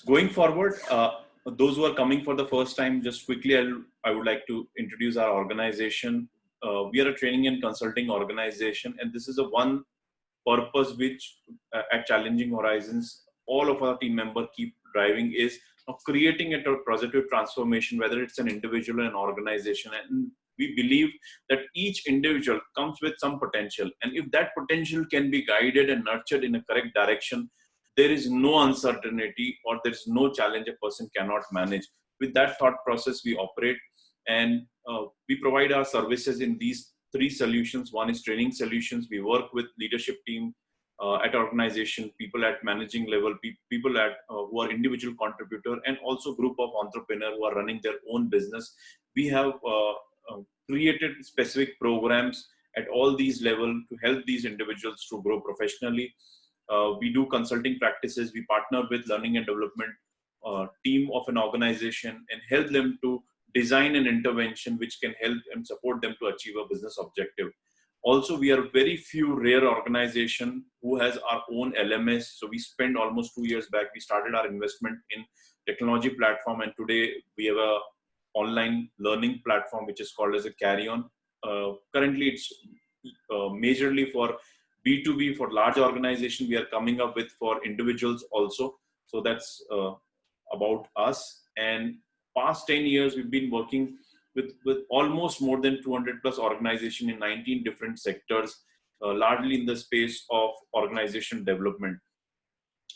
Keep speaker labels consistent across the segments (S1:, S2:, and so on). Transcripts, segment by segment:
S1: Going forward, those who are coming for the first time, just quickly, I would like to introduce our organization. We are a training and consulting organization, and this is a one purpose which at Challenging Horizons, all of our team members keep driving is creating a positive transformation, whether it's an individual or an organization. And we believe that each individual comes with some potential. And if that potential can be guided and nurtured in a correct direction, there is no uncertainty or there is no challenge a person cannot manage. With that thought process, we operate, and we provide our services in these three solutions. One is training solutions. We work with leadership team at organization, people at managing level, people at who are individual contributor, and also group of entrepreneurs who are running their own business. We have created specific programs at all these levels to help these individuals to grow professionally. We do consulting practices. We partner with learning and development team of an organization and help them to design an intervention which can help and support them to achieve a business objective. Also, we are very few rare organization who has our own LMS. So we spent almost 2 years back, we started our investment in technology platform, and today we have a online learning platform which is called as a Carry On. Currently, it's majorly for B2B, for large organization. We are coming up with for individuals also. So that's about us. And past 10 years, we've been working with almost more than 200 plus organizations in 19 different sectors, largely in the space of organization development.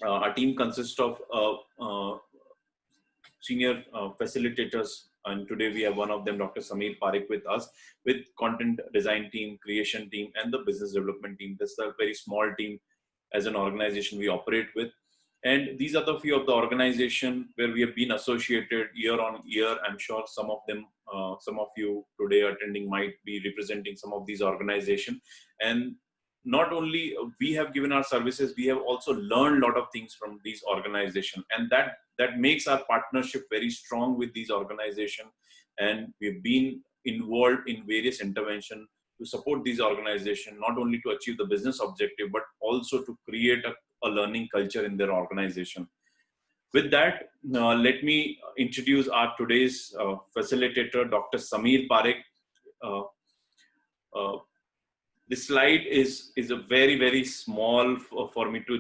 S1: Our team consists of senior facilitators, and today we have one of them, Dr. Sameer Parekh, with us, with content design team, creation team, and the business development team. This is a very small team as an organization we operate with. And these are the few of the organization where we have been associated year on year. I'm sure some of them, some of you today attending might be representing some of these organizations. And not only we have given our services, we have also learned a lot of things from these organizations. And that makes our partnership very strong with these organizations. And we've been involved in various interventions to support these organizations, not only to achieve the business objective, but also to create a learning culture in their organization. With that, let me introduce our today's facilitator, Dr. Sameer Parekh. This slide is a very, very small for me to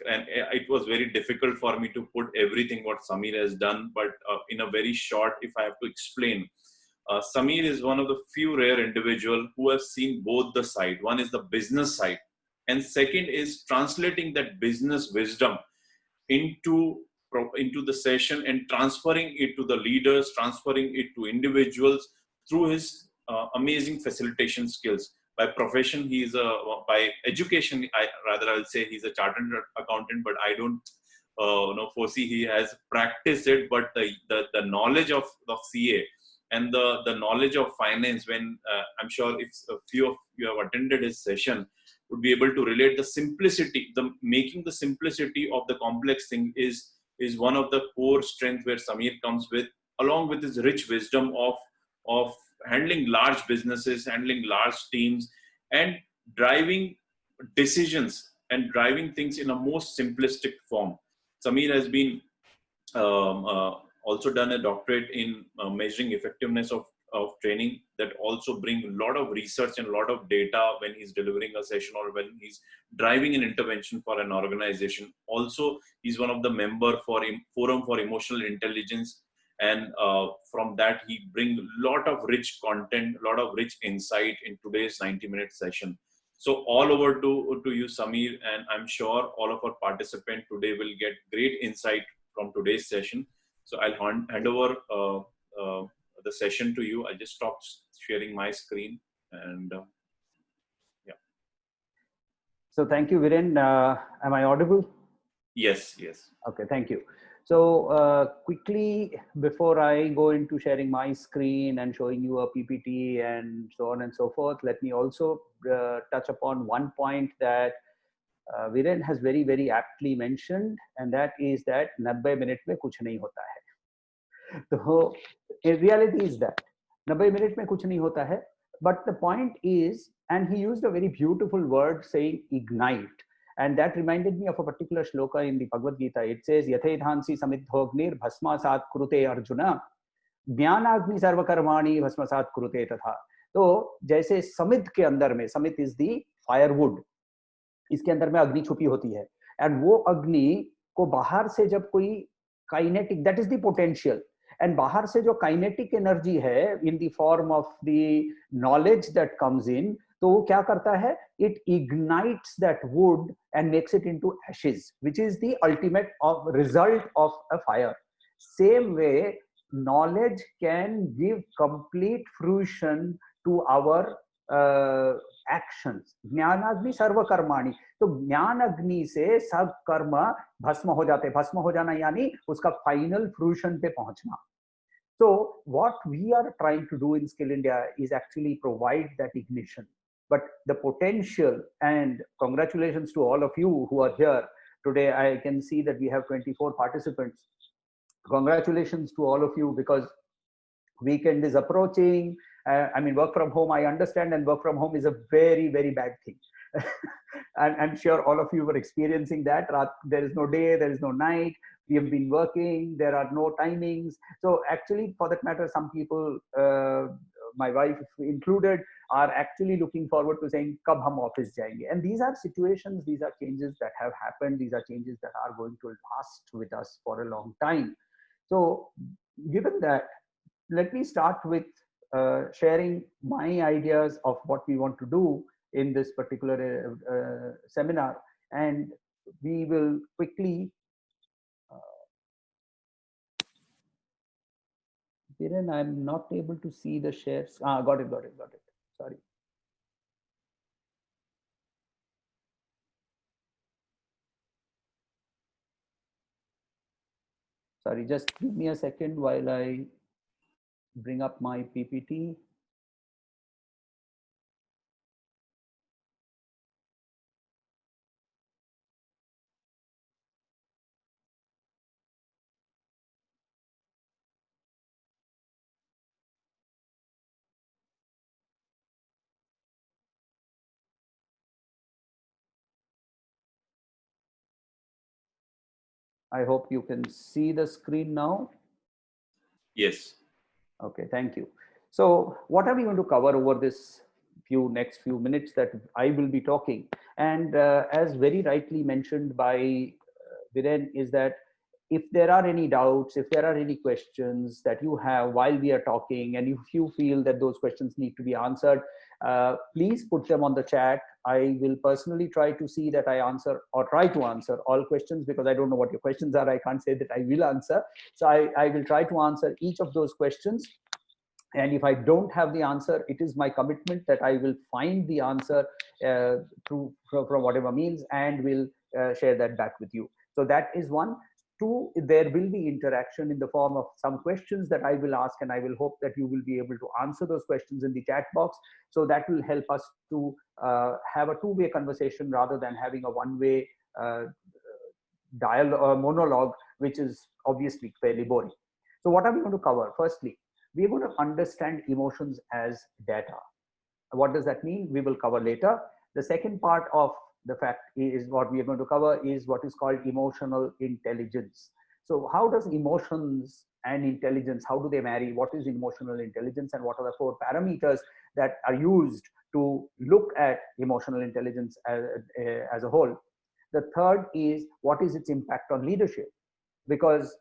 S1: and it was very difficult for me to put everything what Sameer has done, but in a very short, if I have to explain, Sameer is one of the few rare individuals who have seen both the side. One is the business side, and second is translating that business wisdom into the session and transferring it to the leaders, transferring it to individuals through his amazing facilitation skills. By profession, he is by education, I'll say he's a chartered accountant, but I don't foresee he has practiced it. But the knowledge of CA and the knowledge of finance, when I'm sure if a few of you have attended his session, would be able to relate the simplicity, making the simplicity of the complex thing is one of the core strengths where Sameer comes with, along with his rich wisdom of handling large businesses, handling large teams, and driving decisions and driving things in a most simplistic form. Sameer has been also done a doctorate in measuring effectiveness of training, that also bring a lot of research and a lot of data when he's delivering a session or when he's driving an intervention for an organization. Also, he's one of the member for Forum for Emotional Intelligence. And from that, he brings a lot of rich content, a lot of rich insight in today's 90-minute session. So all over to you, Sameer, and I'm sure all of our participants today will get great insight from today's session. So I'll hand over the session to you. I just stopped sharing my screen, and yeah.
S2: So thank you, Viren. Am I audible?
S1: Yes, yes.
S2: Okay, thank you. So quickly, before I go into sharing my screen and showing you a PPT and so on and so forth, let me also touch upon one point that Viren has very, very aptly mentioned, and that is that 90 minute mein kuch nahi hota hai. So in reality is that 90 minute mein kuch nahi hota hai. But the point is, and he used a very beautiful word saying ignite. And that reminded me of a particular shloka in the Bhagavad Gita. It says, Yathedhansi samidhognir bhasmasat krute arjuna, ज्ञानाग्नि सर्वकर्माणि भस्मसात कुरुते तथा. तो जैसे समित के अंदर में, समित is the firewood, इसके अंदर में अग्नि छुपी होती है, एंड वो अग्नि को बाहर से जब कोई kinetic, that is the potential, and बाहर से जो काइनेटिक एनर्जी है in the form of the knowledge that comes in, तो वो क्या करता है, it ignites that would and makes it into ashes, which is the ultimate of result of a fire. Same way knowledge can give complete fruition to our actions. ज्ञानाग्नि सर्व कर्माणि, तो ज्ञान अग्नि से सब कर्म भस्म हो जाते. भस्म हो जाना यानी उसका फाइनल फ्रूशन पे पहुंचना. So what we are trying to do in Skill India is actually provide that ignition. But the potential, and congratulations to all of you who are here today. I can see that we have 24 participants. Congratulations to all of you, because weekend is approaching. I mean, work from home, I understand, and work from home is a very, very bad thing. And I'm sure all of you were experiencing that. There is no day, there is no night. We have been working, there are no timings. So actually, for that matter, some people, my wife included, are actually looking forward to saying, "Kab hum office jayenge?" And these are situations, these are changes that have happened. These are changes that are going to last with us for a long time. So given that, let me start with sharing my ideas of what we want to do in this particular seminar. And we will quickly, Viren, I'm not able to see the shares. Got it. Sorry. Sorry, just give me a second while I bring up my PPT. I hope you can see the screen now.
S1: Yes.
S2: Okay, thank you. So what are we going to cover over this next few minutes that I will be talking? And as very rightly mentioned by Viren, is that if there are any doubts, if there are any questions that you have while we are talking, and if you feel that those questions need to be answered, please put them on the chat. I will personally try to see that I answer, or try to answer, all questions, because I don't know what your questions are. I can't say that I will answer. So I will try to answer each of those questions. And if I don't have the answer, it is my commitment that I will find the answer from whatever means, and will share that back with you. So that is one. Two, there will be interaction in the form of some questions that I will ask, and I will hope that you will be able to answer those questions in the chat box. So that will help us to have a two-way conversation rather than having a one-way monologue, which is obviously fairly boring. So what are we going to cover? Firstly, we are going to understand emotions as data. What does that mean? We will cover later. The second part of the fact is what we are going to cover is what is called emotional intelligence. So how does emotions and intelligence, how do they marry? What is emotional intelligence, and what are the four parameters that are used to look at emotional intelligence as a whole? The third is what is its impact on leadership? Because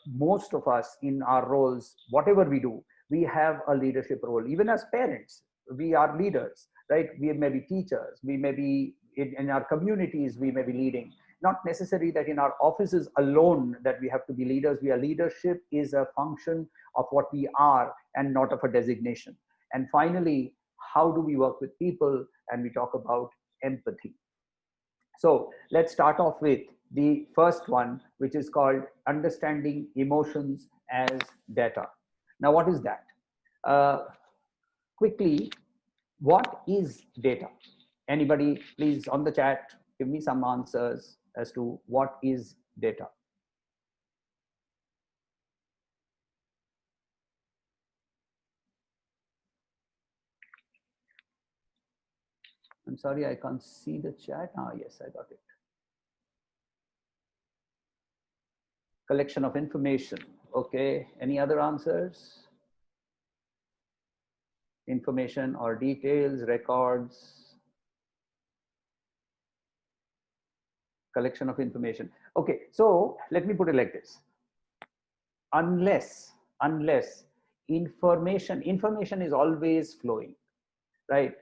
S2: most of us in our roles, whatever we do, we have a leadership role. Even as parents, we are leaders, right? We may be teachers, we may be in our communities, we may be leading. Not necessary that in our offices alone that we have to be leaders. Leadership is a function of what we are and not of a designation. And finally, how do we work with people? And we talk about empathy. So let's start off with the first one, which is called understanding emotions as data. Now, what is that? Quickly, what is data? Anybody, please, on the chat, give me some answers as to what is data. I'm sorry, I can't see the chat. Yes, I got it. collection of information. Okay, any other answers? Information or details, records, collection of information. Okay, so let me put it like this. Unless information is always flowing, right?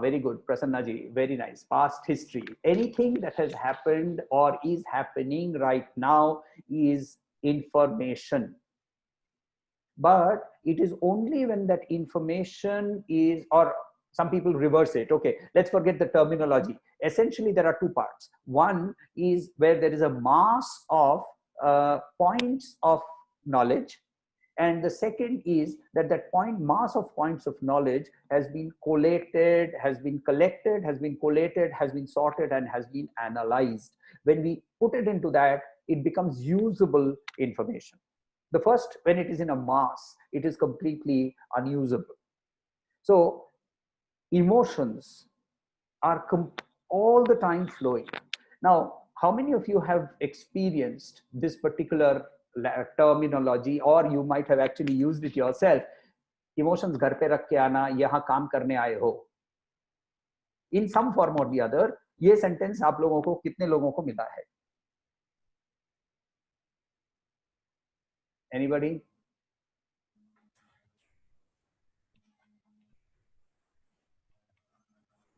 S2: Very good, Prasanna ji, very nice. Past history, anything that has happened or is happening right now is information. But it is only when that information is, or some people reverse it. Okay, let's forget the terminology. Essentially, there are two parts. One is where there is a mass of points of knowledge, and the second is that mass of points of knowledge has been collated, has been collected, has been collated, has been sorted, and has been analyzed. When we put it into that, it becomes usable information. The first, when it is in a mass, it is completely unusable. So emotions are all the time flowing. Now, how many of you have experienced this particular terminology, or you might have actually used it yourself? Emotions घर पे रख के आना, यहाँ काम करने आए हो. In some form or the other, ये sentence आप लोगों को कितने लोगों को मिला है? Anybody?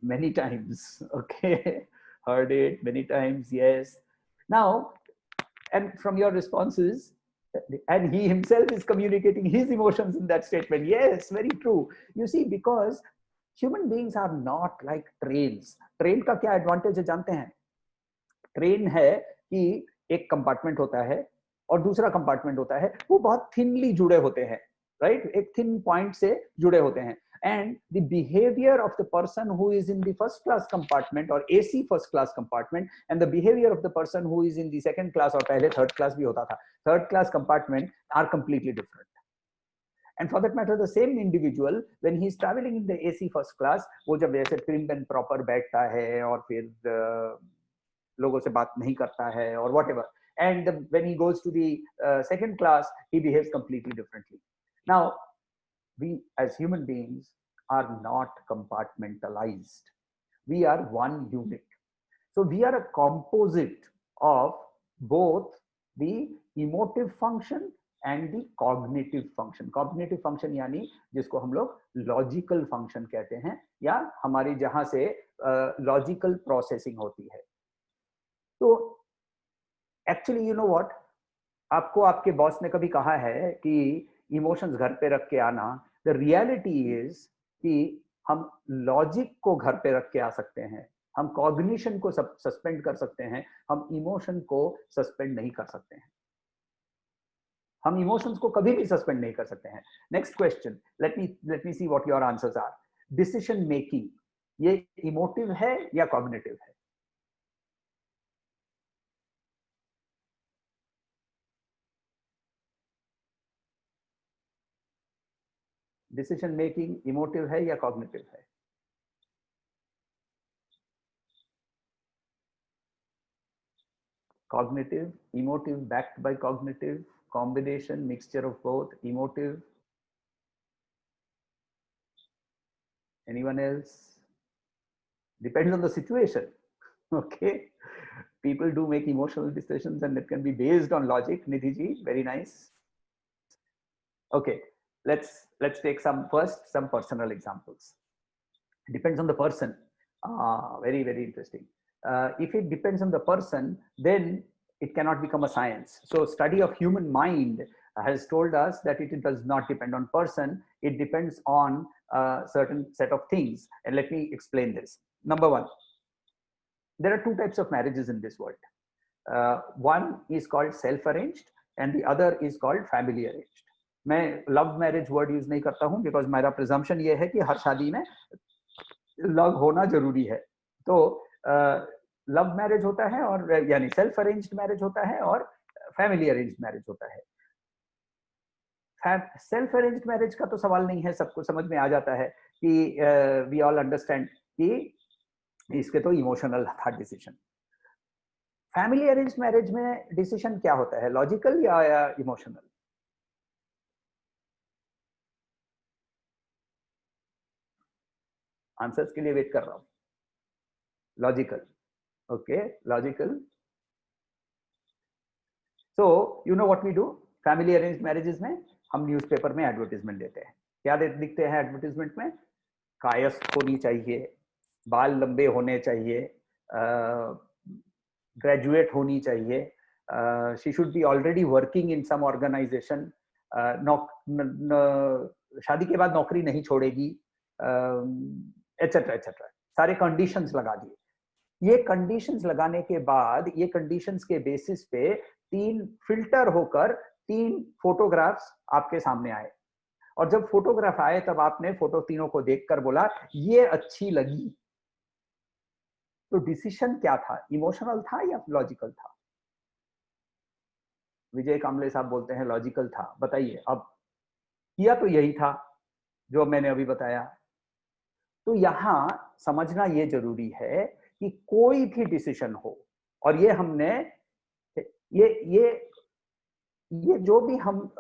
S2: Many times. Okay, heard it many times. Yes. Now, and from your responses, and he himself is communicating his emotions in that statement. Yes, very true. You see, because human beings are not like trains. Train का क्या advantage है जानते हैं? Train है कि एक compartment होता है और दूसरा compartment होता है, वो बहुत thinly जुड़े होते हैं, right? एक thin point से जुड़े होते हैं. And the behavior of the person who is in the first class compartment or AC first class compartment and the behavior of the person who is in the second class or पहले third class भी होता था, third class compartment are completely different. And for that matter, the same individual, when he is traveling in the AC first class, वो जब ऐसे prim and proper बैठता है और फिर लोगों से बात नहीं करता है or whatever, and when he goes to the second class, he behaves completely differently. Now, we as human beings are not compartmentalized. We are one unit. So we are a composite of both the emotive function and the cognitive function. Cognitive function यानी जिसको हम लोग logical function कहते हैं, या हमारी जहां से logical processing होती है. तो actually, you know what? आपको आपके बॉस ने कभी कहा है कि इमोशंस घर पे रख के आना. द रियलिटी इज कि हम लॉजिक को घर पे रख के आ सकते हैं, हम कॉग्निशन को सस्पेंड कर सकते हैं, हम इमोशन को सस्पेंड नहीं कर सकते हैं. हम इमोशंस को कभी भी सस्पेंड नहीं कर सकते हैं. Next question, let me see what your answers are. Decision making, ये इमोटिव है या कॉग्निटिव है? डिसीजन मेकिंग इमोटिव है या कॉग्निटिव है? Cognitive, emotive, backed by cognitive, combination, mixture of both, emotive. Anyone else? Depends on the situation. Okay, people do make emotional decisions and it can be based on logic. Nidhi ji, very nice. Okay, let's take some personal examples. It depends on the person. Very interesting. If it depends on the person, then it cannot become a science. So study of human mind has told us that it does not depend on person. It depends on a certain set of things. And let me explain this. Number one, there are two types of marriages in this world. One is called self-arranged and the other is called family arranged. मैं love marriage word use नहीं करता हूँ because मेरा presumption ये है कि हर शादी में लव होना जरूरी है. तो लव मैरिज होता है और यानी सेल्फ अरेंज्ड मैरिज होता है और फैमिली अरेंज्ड मैरिज होता है. सेल्फ अरेंज्ड मैरिज का तो सवाल नहीं है, सबको समझ में आ जाता है कि वी ऑल अंडरस्टैंड कि इसके तो इमोशनल था डिसीजन. फैमिली अरेंज मैरिज में डिसीजन क्या होता है, लॉजिकल या इमोशनल? आंसर्स के लिए वेट कर रहा हूं। Logical, okay, logical. So you know what we do, family arrange marriages में हम न्यूज़पेपर में एडवर्टीजमेंट देते हैं। क्या लिखते हैं एडवर्टीजमेंट में? कायस्थ होनी चाहिए, बाल लंबे होने चाहिए, ग्रेजुएट होनी चाहिए, she should be already working in some organisation, शादी के बाद नौकरी नहीं छोड़ेगी, एटसेट्रा एटसेट्रा, सारे कंडीशंस लगा दिए। ये कंडीशंस लगाने के बाद, ये कंडीशंस के बेसिस पे 3 फिल्टर होकर 3 फोटोग्राफ्स आपके सामने आए, और जब फोटोग्राफ आए तब आपने फोटो तीनों को देखकर बोला ये अच्छी लगी। तो डिसीजन क्या था, इमोशनल था या लॉजिकल था? विजय कांबले साहब बोलते हैं लॉजिकल था। बताइए, अब किया तो यही था जो मैंने अभी बताया। तो यहां समझना ये जरूरी है कि कोई भी डिसीजन हो, और ये हमने ये जो भी हम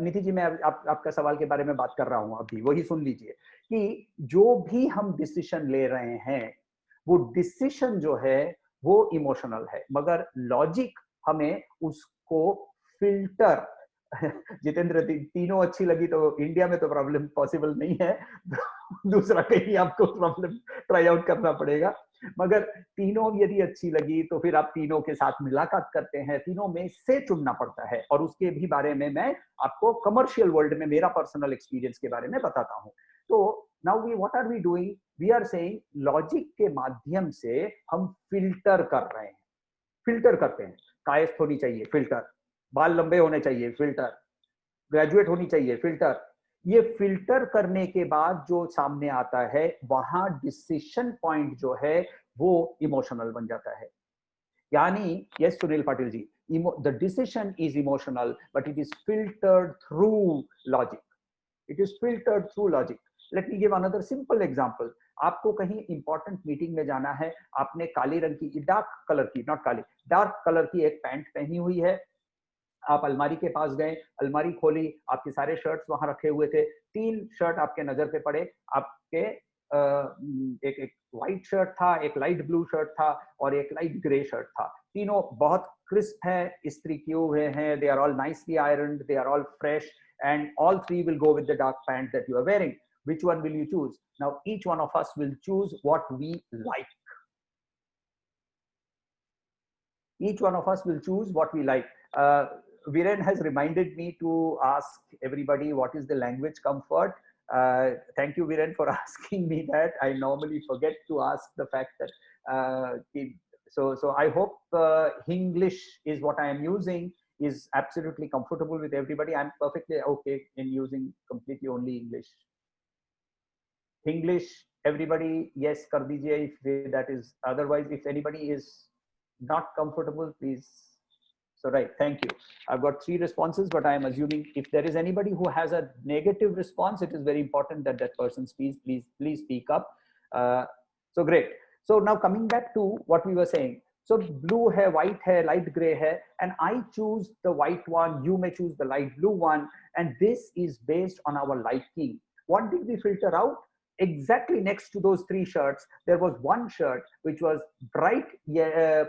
S2: नीति जी, मैं आपका सवाल के बारे में बात कर रहा हूं अभी, वही सुन लीजिए कि जो भी हम डिसीजन ले रहे हैं वो डिसीजन जो है वो इमोशनल है, मगर लॉजिक हमें उसको फिल्टर जितेंद्र, तीनों अच्छी लगी तो इंडिया में तो प्रॉब्लम पॉसिबल नहीं है, दूसरा कहीं आपको प्रॉब्लम ट्राई आउट करना पड़ेगा। मगर तीनों यदि अच्छी लगी तो फिर आप तीनों के साथ मुलाकात करते हैं, तीनों में से चुनना पड़ता है, और उसके भी बारे में मैं आपको कमर्शियल वर्ल्ड में मेरा पर्सनल एक्सपीरियंस के बारे में बताता हूं। तो now we what are we doing, we are saying logic के माध्यम से हम फिल्टर कर रहे हैं, फिल्टर करते हैं। कायस्थ होनी चाहिए, फिल्टर। बाल लंबे होने चाहिए, फिल्टर। ग्रेजुएट होनी चाहिए, फिल्टर। ये फिल्टर करने के बाद जो सामने आता है, वहां डिसीजन पॉइंट जो है वो इमोशनल बन जाता है। यानी, yes Sunil Patil ji, the decision is emotional but it is filtered through logic, it is filtered through logic. Let me give another simple example. आपको कहीं इंपॉर्टेंट मीटिंग में जाना है, आपने काले रंग की, डार्क कलर की, नॉट काली, डार्क कलर की एक पैंट पहनी हुई है। आप अलमारी के पास गए, अलमारी खोली, आपके सारे शर्ट्स वहां रखे हुए थे, 3 शर्ट आपके नजर पे पड़े। आपके एक व्हाइट शर्ट था, एक लाइट ब्लू शर्ट था, और एक लाइट ग्रे शर्ट था। तीनों बहुत क्रिस्प है, इस्त्री किए हुए हैं, they are all nicely ironed, they are all fresh, and all 3 will go with the dark pant that you are wearing. Which one will you choose? Now each one of us will choose what we like. Each one of us will choose what we like. Viren has reminded me to ask everybody what is the language comfort. Thank you, Viren, for asking me that. I normally forget to ask the fact that so I hope English is what I am using is absolutely comfortable with everybody. I'm perfectly okay in using completely only English. English, everybody, yes, kar dijiye if that is. Otherwise, if anybody is not comfortable, please. So right, thank you. I've got 3 responses, but I am assuming if there is anybody who has a negative response, it is very important that that person speaks. Please speak up. So great. So now coming back to what we were saying. So blue hai, white hai, light gray hai, and I choose the white one, you may choose the light blue one, and this is based on our liking. What did we filter out? Exactly next to those 3 shirts, there was one shirt which was bright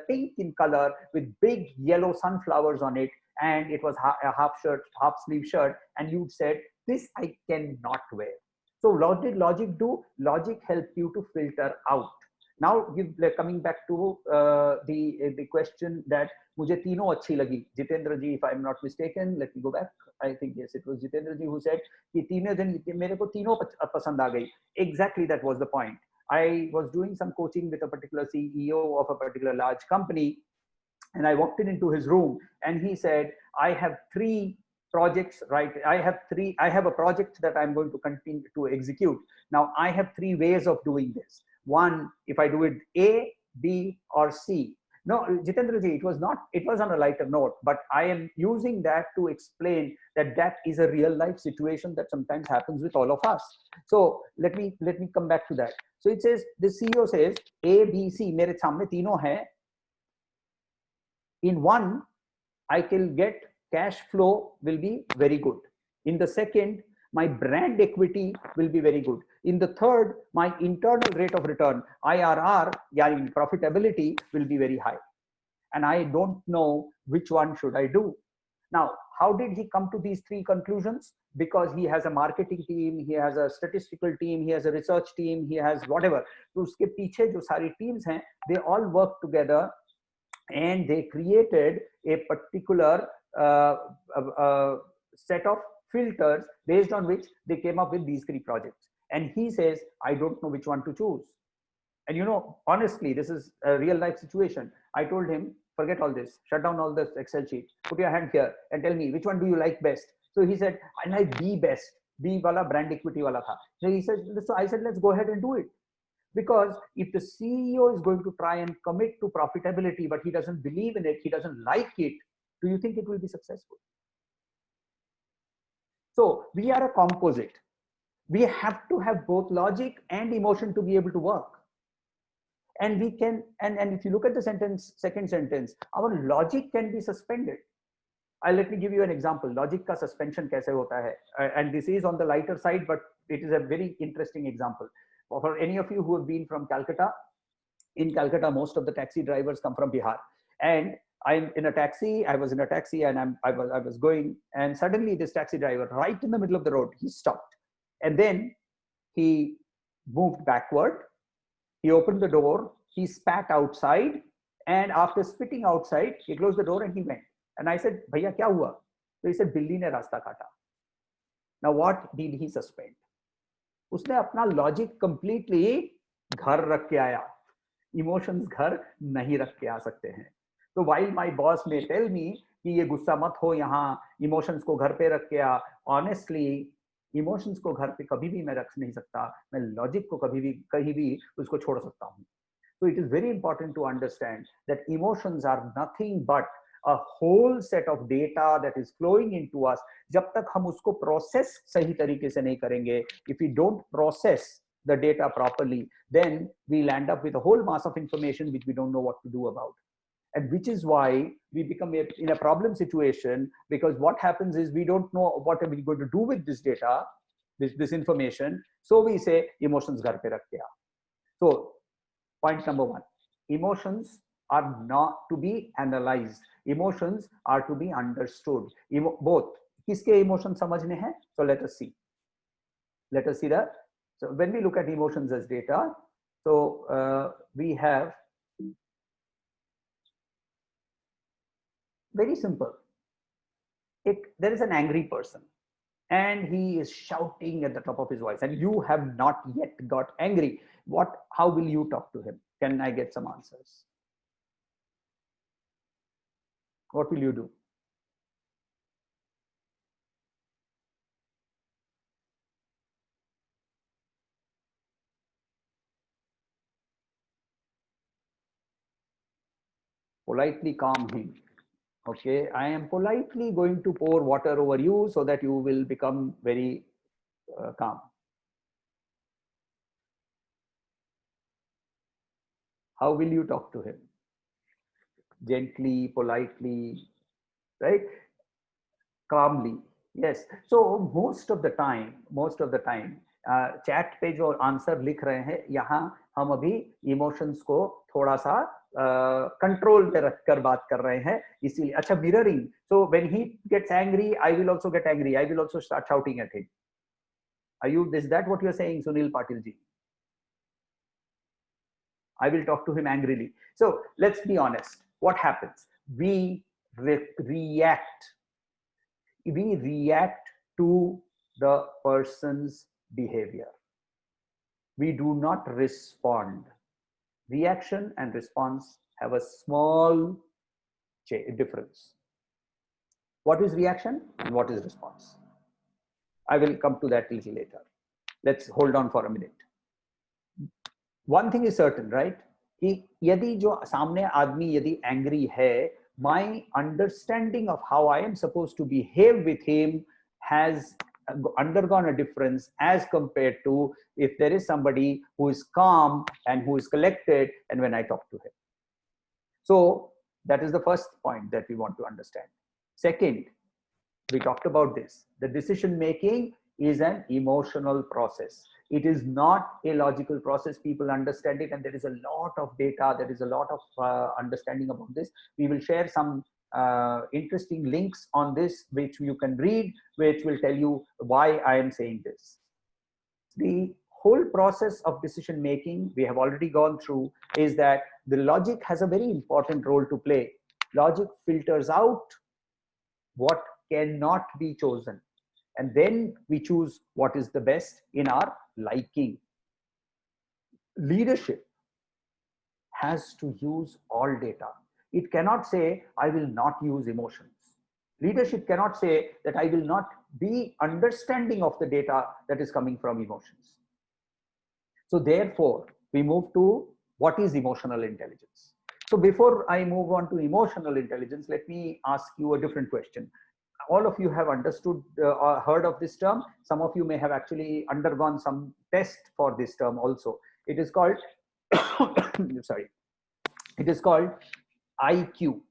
S2: pink in color with big yellow sunflowers on it, and it was a half shirt, half sleeve shirt, and you said, this I cannot wear. So what did logic do? Logic helped you to filter out. Now coming back to the question that मुझे तीनों अच्छी लगी. Jitendra ji, if I'm not mistaken, let me go back. I think yes, it was Jitendra ji who said कि तीनों दिन मेरे को तीनों पसंद आ गई. Exactly, that was the point. I was doing some coaching with a particular CEO of a particular large company, and I walked into his room, and he said, I have 3 projects, right? I have a project that I'm going to continue to execute. Now I have 3 ways of doing this. One, if I do it A, B, or C. No, Jitendra ji, it was on a lighter note, but I am using that to explain that that is a real life situation that sometimes happens with all of us. So let me come back to that. So it says, the CEO says, A, B, C, मेरे सामने तीनों हैं. In one, I can get cash flow will be very good. In the second, my brand equity will be very good. In the third, my internal rate of return, IRR, yani profitability, will be very high. And I don't know which one should I do. Now, how did he come to these three conclusions? Because he has a marketing team, he has a statistical team, he has a research team, he has whatever. तो उसके पीछे जो सारी teams हैं, they all work together and they created a particular set of filters based on which they came up with these three projects. And he says, I don't know which one to choose. And you know, honestly, this is a real life situation. I told him, forget all this, shut down all this Excel sheet, put your hand here and tell me which one do you like best. So he said, I like B best. B wala brand equity wala tha. So he said, so I said, let's go ahead and do it. Because if the CEO is going to try and commit to profitability, but he doesn't believe in it, he doesn't like it, do you think it will be successful? So we are a composite. We have to have both logic and emotion to be able to work. And we can, and if you look at the sentence, second sentence, our logic can be suspended. Let me give you an example. Logic ka suspension kaise hota hai? And this is on the lighter side, but it is a very interesting example. For any of you who have been from Calcutta, in Calcutta, most of the taxi drivers come from Bihar. And I'm in a taxi, I was in a taxi and I was going, and suddenly this taxi driver, right in the middle of the road, he stopped. And then he moved backward. He opened the door, he spat outside, and after spitting outside, he closed the door and he went. And I said, Bhaiya, kya hua? So he said, Billi ne rasta kata. Now what did he suspend? उसने अपना logic completely घर रख के आया, emotions घर नहीं रख के आ सकते हैं. तो while my boss may tell me कि ये गुस्सा मत हो, यहाँ इमोशंस को घर पे रख के आ, honestly इमोशंस को घर पे कभी भी मैं रख नहीं सकता, मैं लॉजिक को कभी भी कहीं भी उसको छोड़ सकता हूँ. So it is very important to understand that emotions are nothing but a whole set of data that is flowing into us. जब तक हम उसको process सही तरीके से नहीं करेंगे, if we don't process the data properly, then we'll end up with a whole mass of information which we don't know what to do about. And which is why we become in a problem situation, because what happens is we don't know what are we going to do with this data, this information. So we say emotions ghar pe rakh ke aa. So point number one, emotions are not to be analyzed. Emotions are to be understood. Both. Kiske emotions samajhne hain? So let us see. Let us see that. So when we look at emotions as data, so we have very simple. There is an angry person and he is shouting at the top of his voice, and you have not yet got angry. How will you talk to him? Can I get some answers? What will you do? Politely calm him. Okay, I am politely going to pour water over you so that you will become very calm. How will you talk to him? Gently, politely, right? Calmly. Yes. So most of the time, chat पे जो answer लिख रहे हैं, यहाँ हम अभी emotions को थोड़ा सा कंट्रोल पे रखकर बात कर रहे हैं. इसीलिए अच्छा, mirroring. So when he gets angry, I will also get angry. I will also start shouting at him. Is that what you're saying, Sunil Patil ji? I will talk to him angrily. So let's be honest. What happens? We react. We react to the person's behavior. We do not respond. Reaction and response have a small difference. What is reaction and what is response? I will come to that a little later. Let's hold on for a minute. One thing is certain, right? कि यदि जो सामने आदमी यदि angry है, my understanding of how I am supposed to behave with him has undergone a difference as compared to if there is somebody who is calm and who is collected and when I talk to him. So That is the first point that we want to understand. Second, we talked about this. The decision making is an emotional process. It is not a logical process. People understand it, and there is a lot of data. There is a lot of understanding about this. We will share some interesting links on this, which you can read, which will tell you why I am saying this. The whole process of decision making we have already gone through is that the logic has a very important role to play. Logic filters out what cannot be chosen, and then we choose what is the best in our liking. Leadership has to use all data. It cannot say, I will not use emotions. Leadership cannot say that I will not be understanding of the data that is coming from emotions. So therefore, we move to what is emotional intelligence. So before I move on to emotional intelligence, let me ask you a different question. All of you have understood or heard of this term. Some of you may have actually undergone some test for this term also. It is called, sorry, it is called IQ.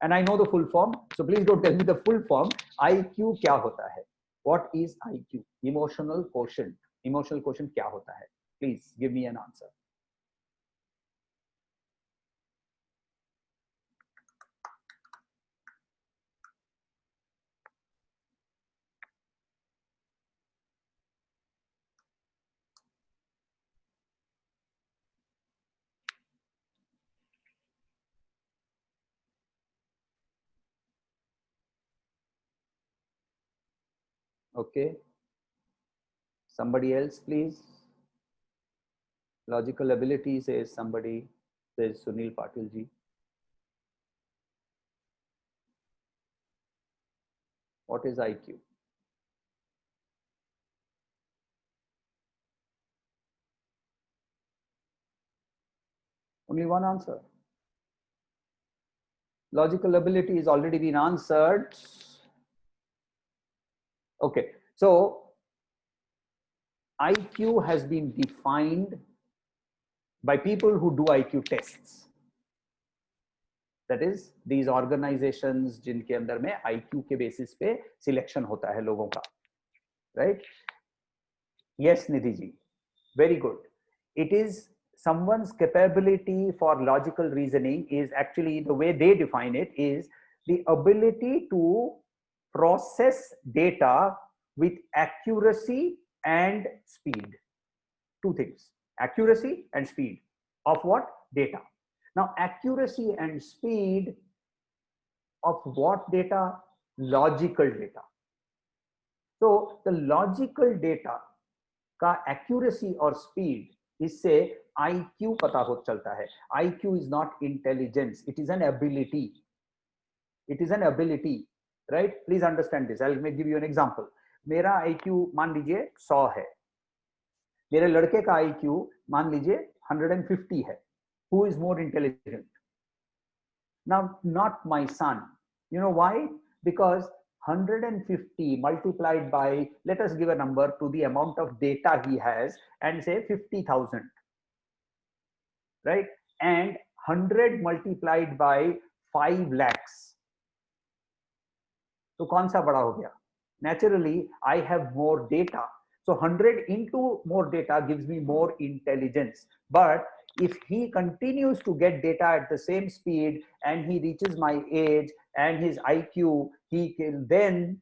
S2: And I know the full form, so please don't tell me the full form. IQ kya hota hai? What is IQ? Emotional quotient. Emotional quotient kya hota hai? Please give me an answer. Okay. Somebody else, please. Logical ability says somebody, says Sunil Patil ji. What is IQ? Only one answer. Logical ability has already been answered. Okay, so IQ has been defined by people who do IQ tests. That is, these organizations जिनके अंदर में IQ के basis पे selection होता है लोगों का, right? Yes, Nidhi ji, very good. It is someone's capability for logical reasoning is actually, the way they define it is the ability to process data with accuracy and speed. Two things, accuracy and speed of what? Data. Now, accuracy and speed of what data? Logical data. So the logical data का accuracy or speed, इससे IQ पता हो चलता है. IQ is not intelligence, it is an ability. It is an ability, right? Please understand this. I'll give you an example. मेरा IQ मान लीजिए 100 है. मेरे लड़के का IQ मान लीजिए 150 है. Who is more intelligent? Now, not my son. You know why? Because 150 multiplied by, let us give a number to the amount of data he has and say 50,000, right? And 100 multiplied by 5 lakhs. So kaun sa bada ho gaya? Naturally, I have more data. So 100 into more data gives me more intelligence. But if he continues to get data at the same speed and he reaches my age and his IQ, he can then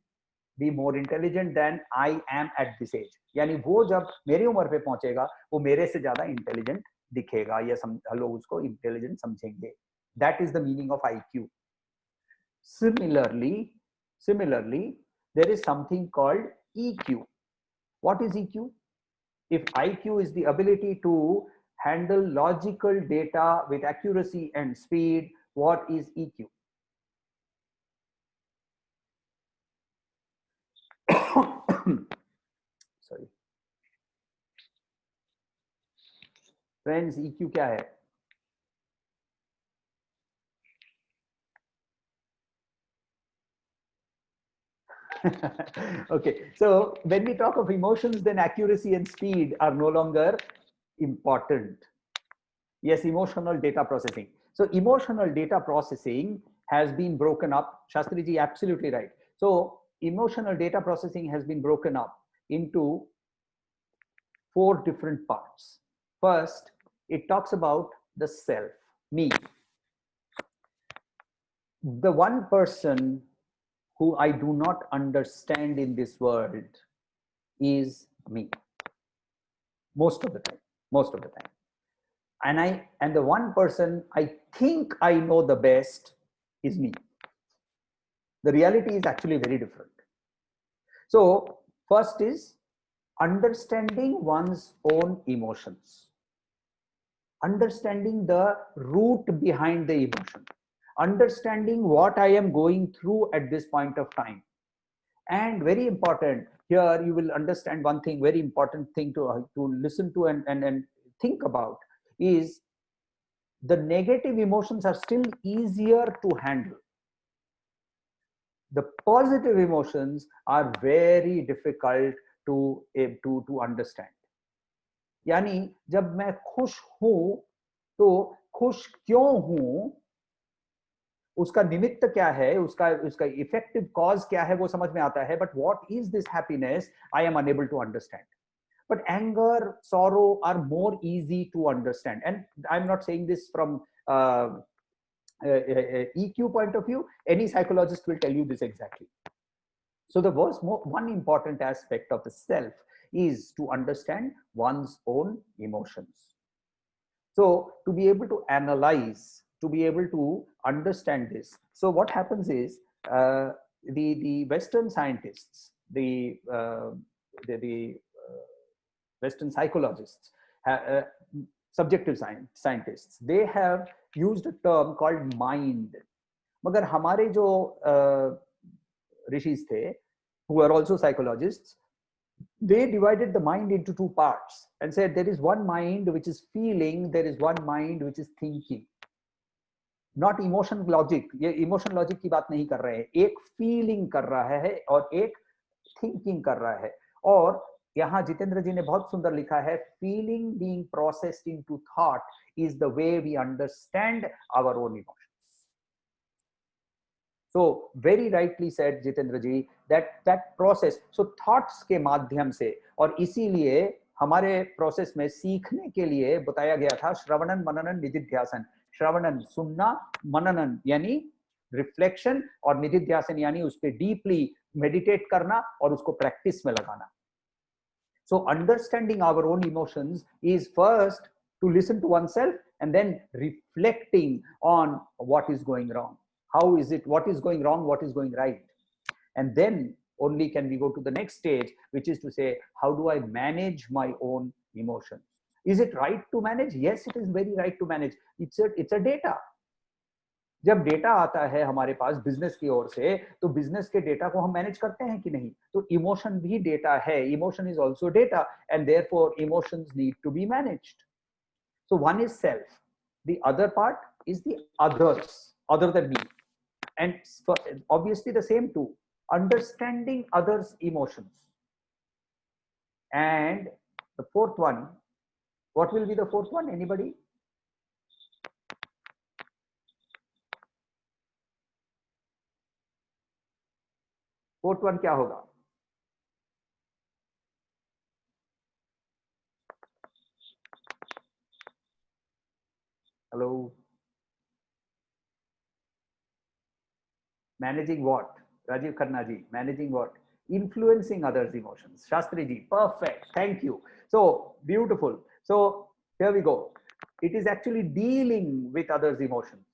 S2: be more intelligent than I am at this age. यानी वो जब मेरी उम्र पे पहुंचेगा वो मेरे से ज्यादा इंटेलिजेंट दिखेगा या लोग उसको इंटेलिजेंट समझेंगे. That is the meaning of IQ. Similarly, there is something called EQ. What is EQ? If IQ is the ability to handle logical data with accuracy and speed, what is EQ? Sorry. Friends, EQ क्या है? Okay, so when we talk of emotions, then accuracy and speed are no longer important. Yes, emotional data processing. So emotional data processing has been broken up. Shastri ji, absolutely right. So emotional data processing has been broken up into 4 different parts. First, it talks about the self, me. The one person who I do not understand in this world is me. Most of the time. Most of the time. And the one person I think I know the best is me. The reality is actually very different. So first is understanding one's own emotions, understanding the root behind the emotion, understanding what I am going through at this point of time. And very important here, you will understand one thing, very important thing to listen to and think about is the negative emotions are still easier to handle. The positive emotions are very difficult to understand. यानी जब मैं खुश हूं तो खुश क्यों हूं, उसका निमित्त क्या है, उसका इफेक्टिव कॉज क्या है वो समझ में आता है, but what is this happiness I am unable to understand. But anger, sorrow are more easy to understand. And I'm not saying this from EQ point of view. Any psychologist will tell you this exactly. So the one important aspect of the self is to understand one's own emotions. So to be able to analyze, to be able to understand this, so what happens is the Western scientists, the Western psychologists, subjective scientists, they have used a term called mind. मगर हमारे जो rishis the, who are also psychologists, they divided the mind into 2 parts and said there is one mind which is feeling, there is one mind which is thinking. Not emotion logic. ये emotion logic की बात नहीं कर रहे हैं. एक feeling कर रहा है और एक thinking कर रहा है. और यहाँ जितेंद्र जी ने बहुत सुंदर लिखा है, feeling being processed into thought is the way we understand our own emotions. So very rightly said Jitendra ji that process, so thoughts के माध्यम से, और इसीलिए हमारे प्रोसेस में सीखने के लिए बताया गया था श्रवणन मननन निधिध्यासन. श्रवणन सुनना, मननन यानी रिफ्लेक्शन, और निधिध्यासन यानी उस पर डीपली मेडिटेट करना और उसको प्रैक्टिस में लगाना. So understanding our own emotions is first to listen to oneself and then reflecting on what is going wrong. How is it, what is going wrong, what is going right? And then only can we go to the next stage, which is to say, how do I manage my own emotions? Is it right to manage? Yes, it is very right to manage. It's a data. जब data आता है हमारे पास business की ओर से, तो business के data को हम मैनेज करते हैं कि नहीं? तो इमोशन भी डेटा है. Emotion is also data and therefore emotions need to be managed. So one is self, the other part is the others, other than me, and obviously the same to understanding others emotions. And the fourth one, what will be the fourth one? Anybody? Fourth one क्या होगा? Hello, managing what? Rajeev Khanna ji, managing what? Influencing others' emotions. Shastri ji, perfect, thank you. So beautiful. So here we go. It is actually dealing with others' emotions.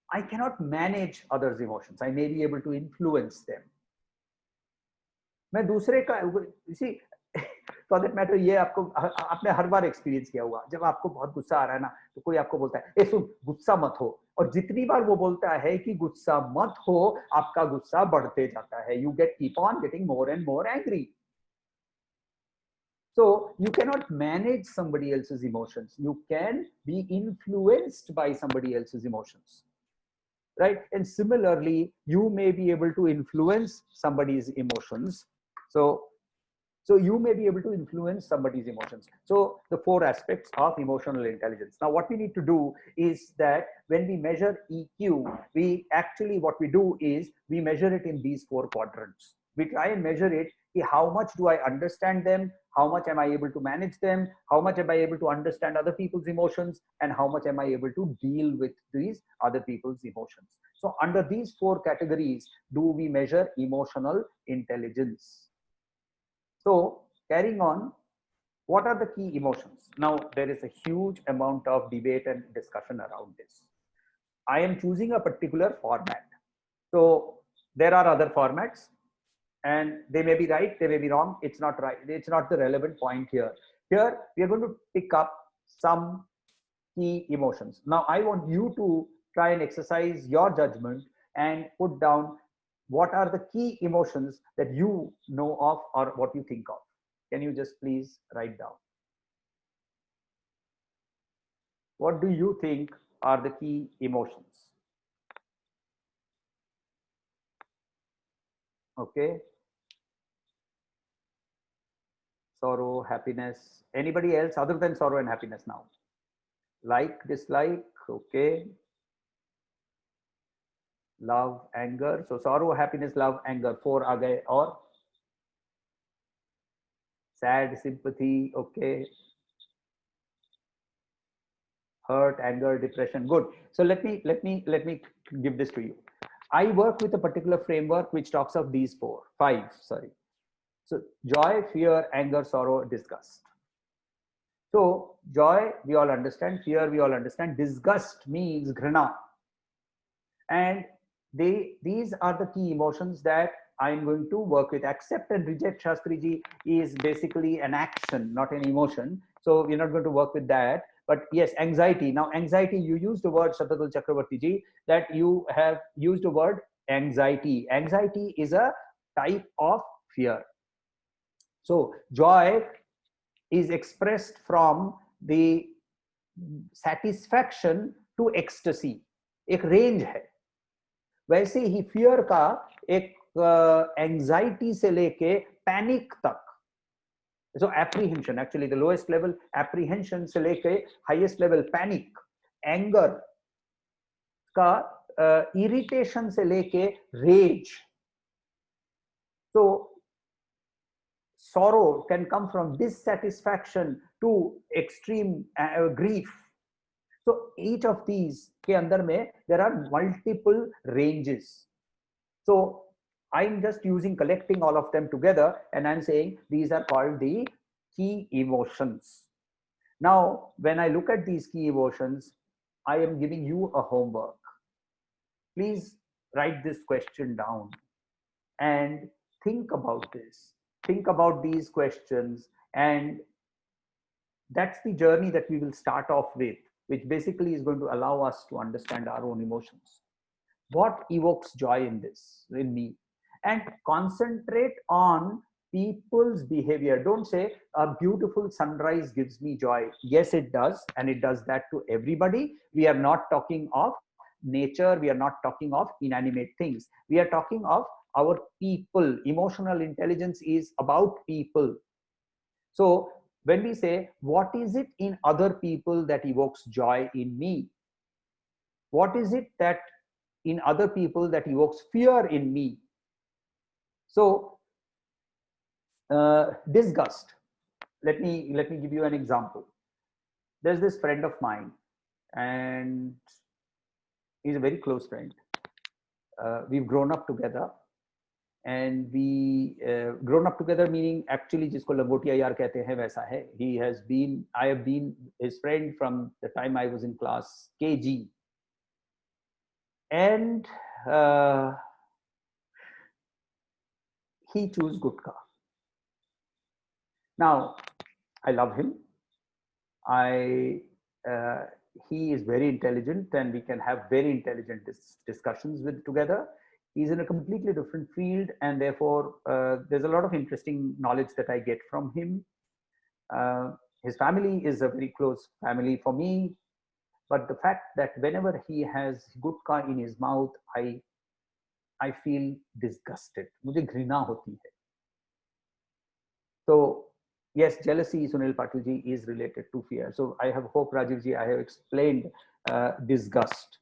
S2: I cannot manage others' emotions. I may be able to influence them. मैं दूसरे का, इसी for that matter, ये आपको, आपने हर बार experience किया हुआ, जब आपको बहुत गुस्सा आ रहा है ना, तो कोई आपको बोलता है ए सुन गुस्सा मत हो, और जितनी बार वो बोलता है कि गुस्सा मत हो, आपका गुस्सा बढ़ते जाता है. You keep on getting more and more angry. So you cannot manage somebody else's emotions. You can be influenced by somebody else's emotions, right? And similarly, you may be able to influence somebody's emotions. So So you may be able to influence somebody's emotions. So the 4 aspects of emotional intelligence. Now what we need to do is that when we measure EQ, we actually, what we do is we measure it in these 4 quadrants. We try and measure it, how much do I understand them, how much am I able to manage them, how much am I able to understand other people's emotions, and how much am I able to deal with these other people's emotions. So under these 4 categories do we measure emotional intelligence. So carrying on, what are the key emotions? Now there is a huge amount of debate and discussion around this. I am choosing a particular format. So there are other formats, and they may be right, they may be wrong. It's not right. It's not the relevant point here. Here we are going to pick up some key emotions. Now I want you to try and exercise your judgment and put down what are the key emotions that you know of or what you think of. Can you just please write down? What do you think are the key emotions? Okay. Sorrow, happiness. Anybody else other than sorrow and happiness now? Like, dislike. Okay. Love, anger. So sorrow, happiness, love, anger. 4 aa gaye. Or sad, sympathy. Okay. Hurt, anger, depression. Good. So let me give this to you. I work with a particular framework which talks of these 5. Sorry. So joy, fear, anger, sorrow, disgust. So joy we all understand, fear we all understand, disgust means ghrina. And these are the key emotions that I'm going to work with. Accept and reject, Shastriji, is basically an action, not an emotion. So we're not going to work with that. But yes, anxiety. Now anxiety, you used the word, Shatatul Chakravarti ji, that you have used the word anxiety. Anxiety is a type of fear. So joy is expressed from the satisfaction to ecstasy. एक range है. वैसे ही fear का एक anxiety से लेके panic तक. So apprehension, actually the lowest level apprehension से लेके highest level panic, anger का irritation से लेके rage. So sorrow can come from dissatisfaction to extreme grief. So each of these के अंदर में there are multiple ranges. So I'm just collecting all of them together, and I'm saying these are called the key emotions. Now, when I look at these key emotions, I am giving you a homework. Please write this question down and think about this. Think about these questions, and that's the journey that we will start off with, which basically is going to allow us to understand our own emotions. What evokes joy in me? And concentrate on people's behavior. Don't say a beautiful sunrise gives me joy. Yes, it does, and it does that to everybody. We are not talking of nature. We are not talking of inanimate things. We are talking of our people. Emotional intelligence is about people. So when we say, what is it in other people that evokes joy in me? What is it that in other people that evokes fear in me? So disgust. Let me give you an example. There's this friend of mine, and he's a very close friend. We've grown up together, and we grown up together meaning actually jisko langotiya yaar kehte hain waisa hai. I have been his friend from the time I was in class KG, and he chews gutka. Now I love him. He is very intelligent, and we can have very intelligent discussions together. He's in a completely different field, and therefore there's a lot of interesting knowledge that I get from him. His family is a very close family for me, but the fact that whenever he has gutka in his mouth, I feel disgusted. मुझे घृणा होती है. So yes, jealousy, Sunil Patil ji, is related to fear. So I have hope, Rajiv ji, I have explained disgust.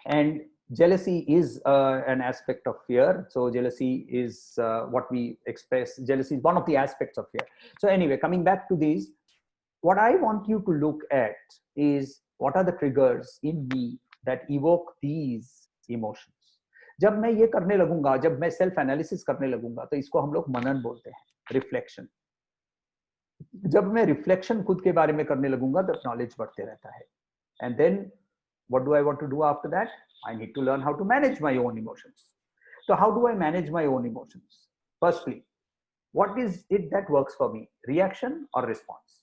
S2: And jealousy is an aspect of fear. So jealousy is what we express. Jealousy is one of the aspects of fear. So anyway, coming back to these, what I want you to look at is what are the triggers in me that evoke these emotions. जब मैं ये करने लगूंगा, जब मैं self analysis करने लगूंगा, तो इसको हम लोग मनन बोलते हैं, रिफ्लेक्शन. जब मैं रिफ्लेक्शन खुद के बारे में करने लगूंगा, तो नॉलेज बढ़ते रहता है. And then what do I want to do after that? I need to learn how to manage my own emotions. So how do I manage my own emotions? Firstly, what is it that works for me? Reaction or response?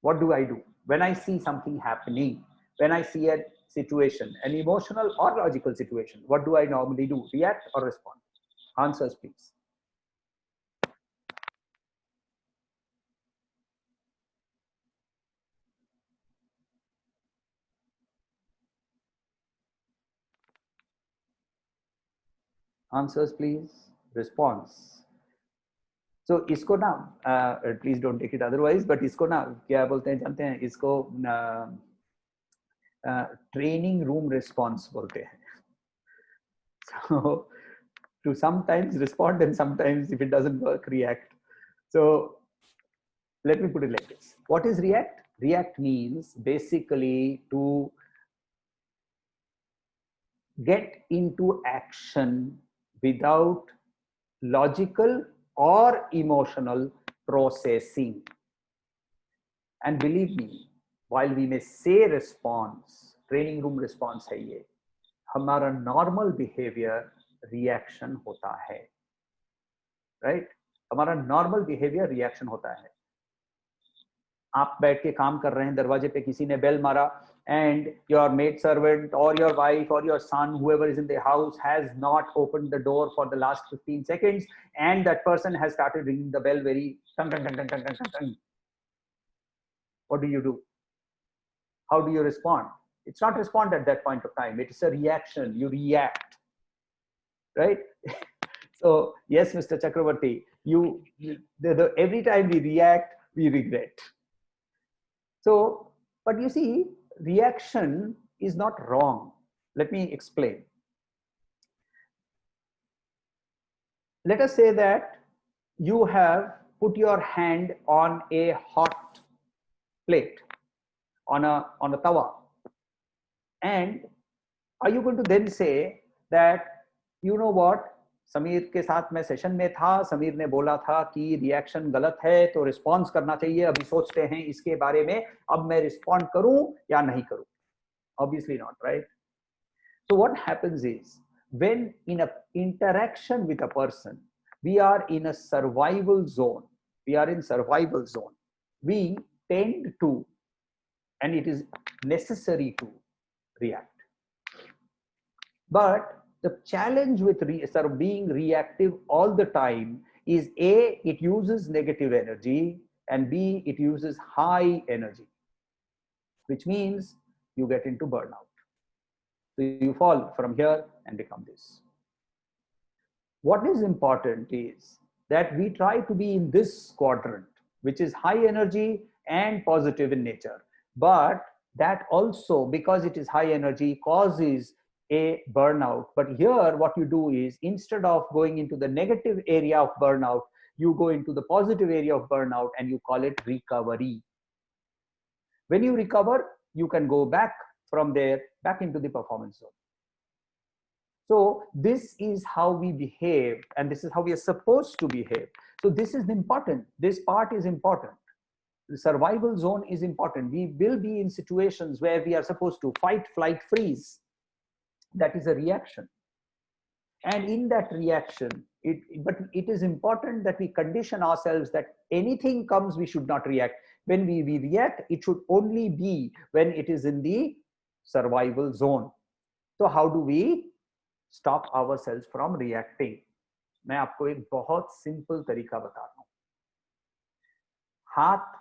S2: What do I do when I see something happening? When I see a situation, an emotional or logical situation, what do I normally do? React or respond? Answers, please. Answers, please. Response. So इसको ना, please don't take it otherwise, but इसको ना क्या बोलते हैं जानते हैं? इसको ट्रेनिंग रूम रिस्पॉन्स बोलते हैं. So to sometimes respond and sometimes if it doesn't work, react. So let me put it like this. What is react? React means basically to get into action without logical or emotional processing. And believe me, while we may say response, training room response है ये, हमारा normal behavior reaction होता है, right? हमारा normal behavior reaction होता है. आप बैठ के काम कर रहे हैं, दरवाजे पे किसी ने बेल मारा, and your maid servant or your wife or your son, whoever is in the house, has not opened the door for the last 15 seconds, and that person has started ringing the bell very tung, tung, tung, tung, tung, tung, tung. What do you do? How do you respond? It's not respond at that point of time. It is a reaction. You react, right? So yes, Mr. Chakravarti, every time we react, we regret. So, but you see, reaction is not wrong. Let me explain. Let us say that you have put your hand on a hot plate, on a tawa, and are you going to then say that, you know what, Sameer के साथ मैं session में था, समीर ने बोला था कि reaction गलत है तो रिस्पॉन्स करना चाहिए, अभी सोचते हैं इसके बारे में, अब मैं रिस्पॉन्ड करूं या नहीं करूं? Obviously not, right? So what happens is, when in a interaction with a person, we are in a survival zone, we are in survival zone, we tend to, and it is necessary to react. But the challenge with being reactive all the time is A, it uses negative energy, and B, it uses high energy, which means you get into burnout. So you fall from here and become this. What is important is that we try to be in this quadrant, which is high energy and positive in nature. But that also, because it is high energy, causes a burnout. But here what you do is, instead of going into the negative area of burnout, you go into the positive area of burnout and you call it recovery. When you recover, you can go back from there, back into the performance zone. So this is how we behave, and this is how we are supposed to behave. So this is important. This part is important. The survival zone is important. We will be in situations where we are supposed to fight, flight, freeze. That is a reaction. And in that reaction, but it is important that we condition ourselves that anything comes, we should not react. When we react, it should only be when it is in the survival zone. So how do we stop ourselves from reacting? मैं आपको एक बहुत simple तरीका बता रहा हूं. हाथ,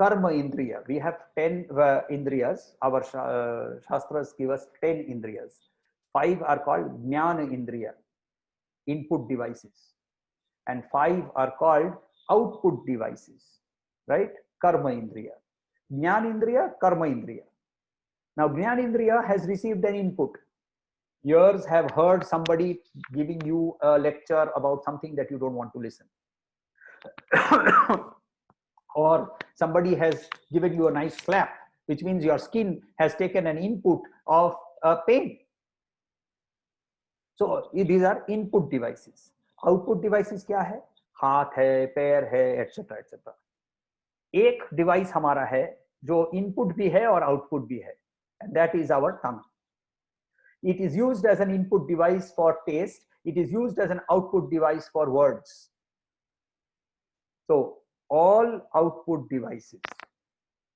S2: कर्म इंद्रिय, we have 10 indriyas. Our shastras give us 10 indriyas. 5 are called jnana indriya, input devices, and 5 are called output devices, right? Karma Indriya. Jnana Indriya, Karma Indriya. Now, Jnana Indriya has received an input. Ears have heard somebody giving you a lecture about something that you don't want to listen. Or somebody has given you a nice slap, which means your skin has taken an input of pain. So these are input devices. Output devices क्या है? हाथ है, पैर है, etc. etc. एक device हमारा है जो इनपुट भी है और आउटपुट भी है, and that is our tongue. It is used as an input device for taste. It is used as an output device for words. So all output devices.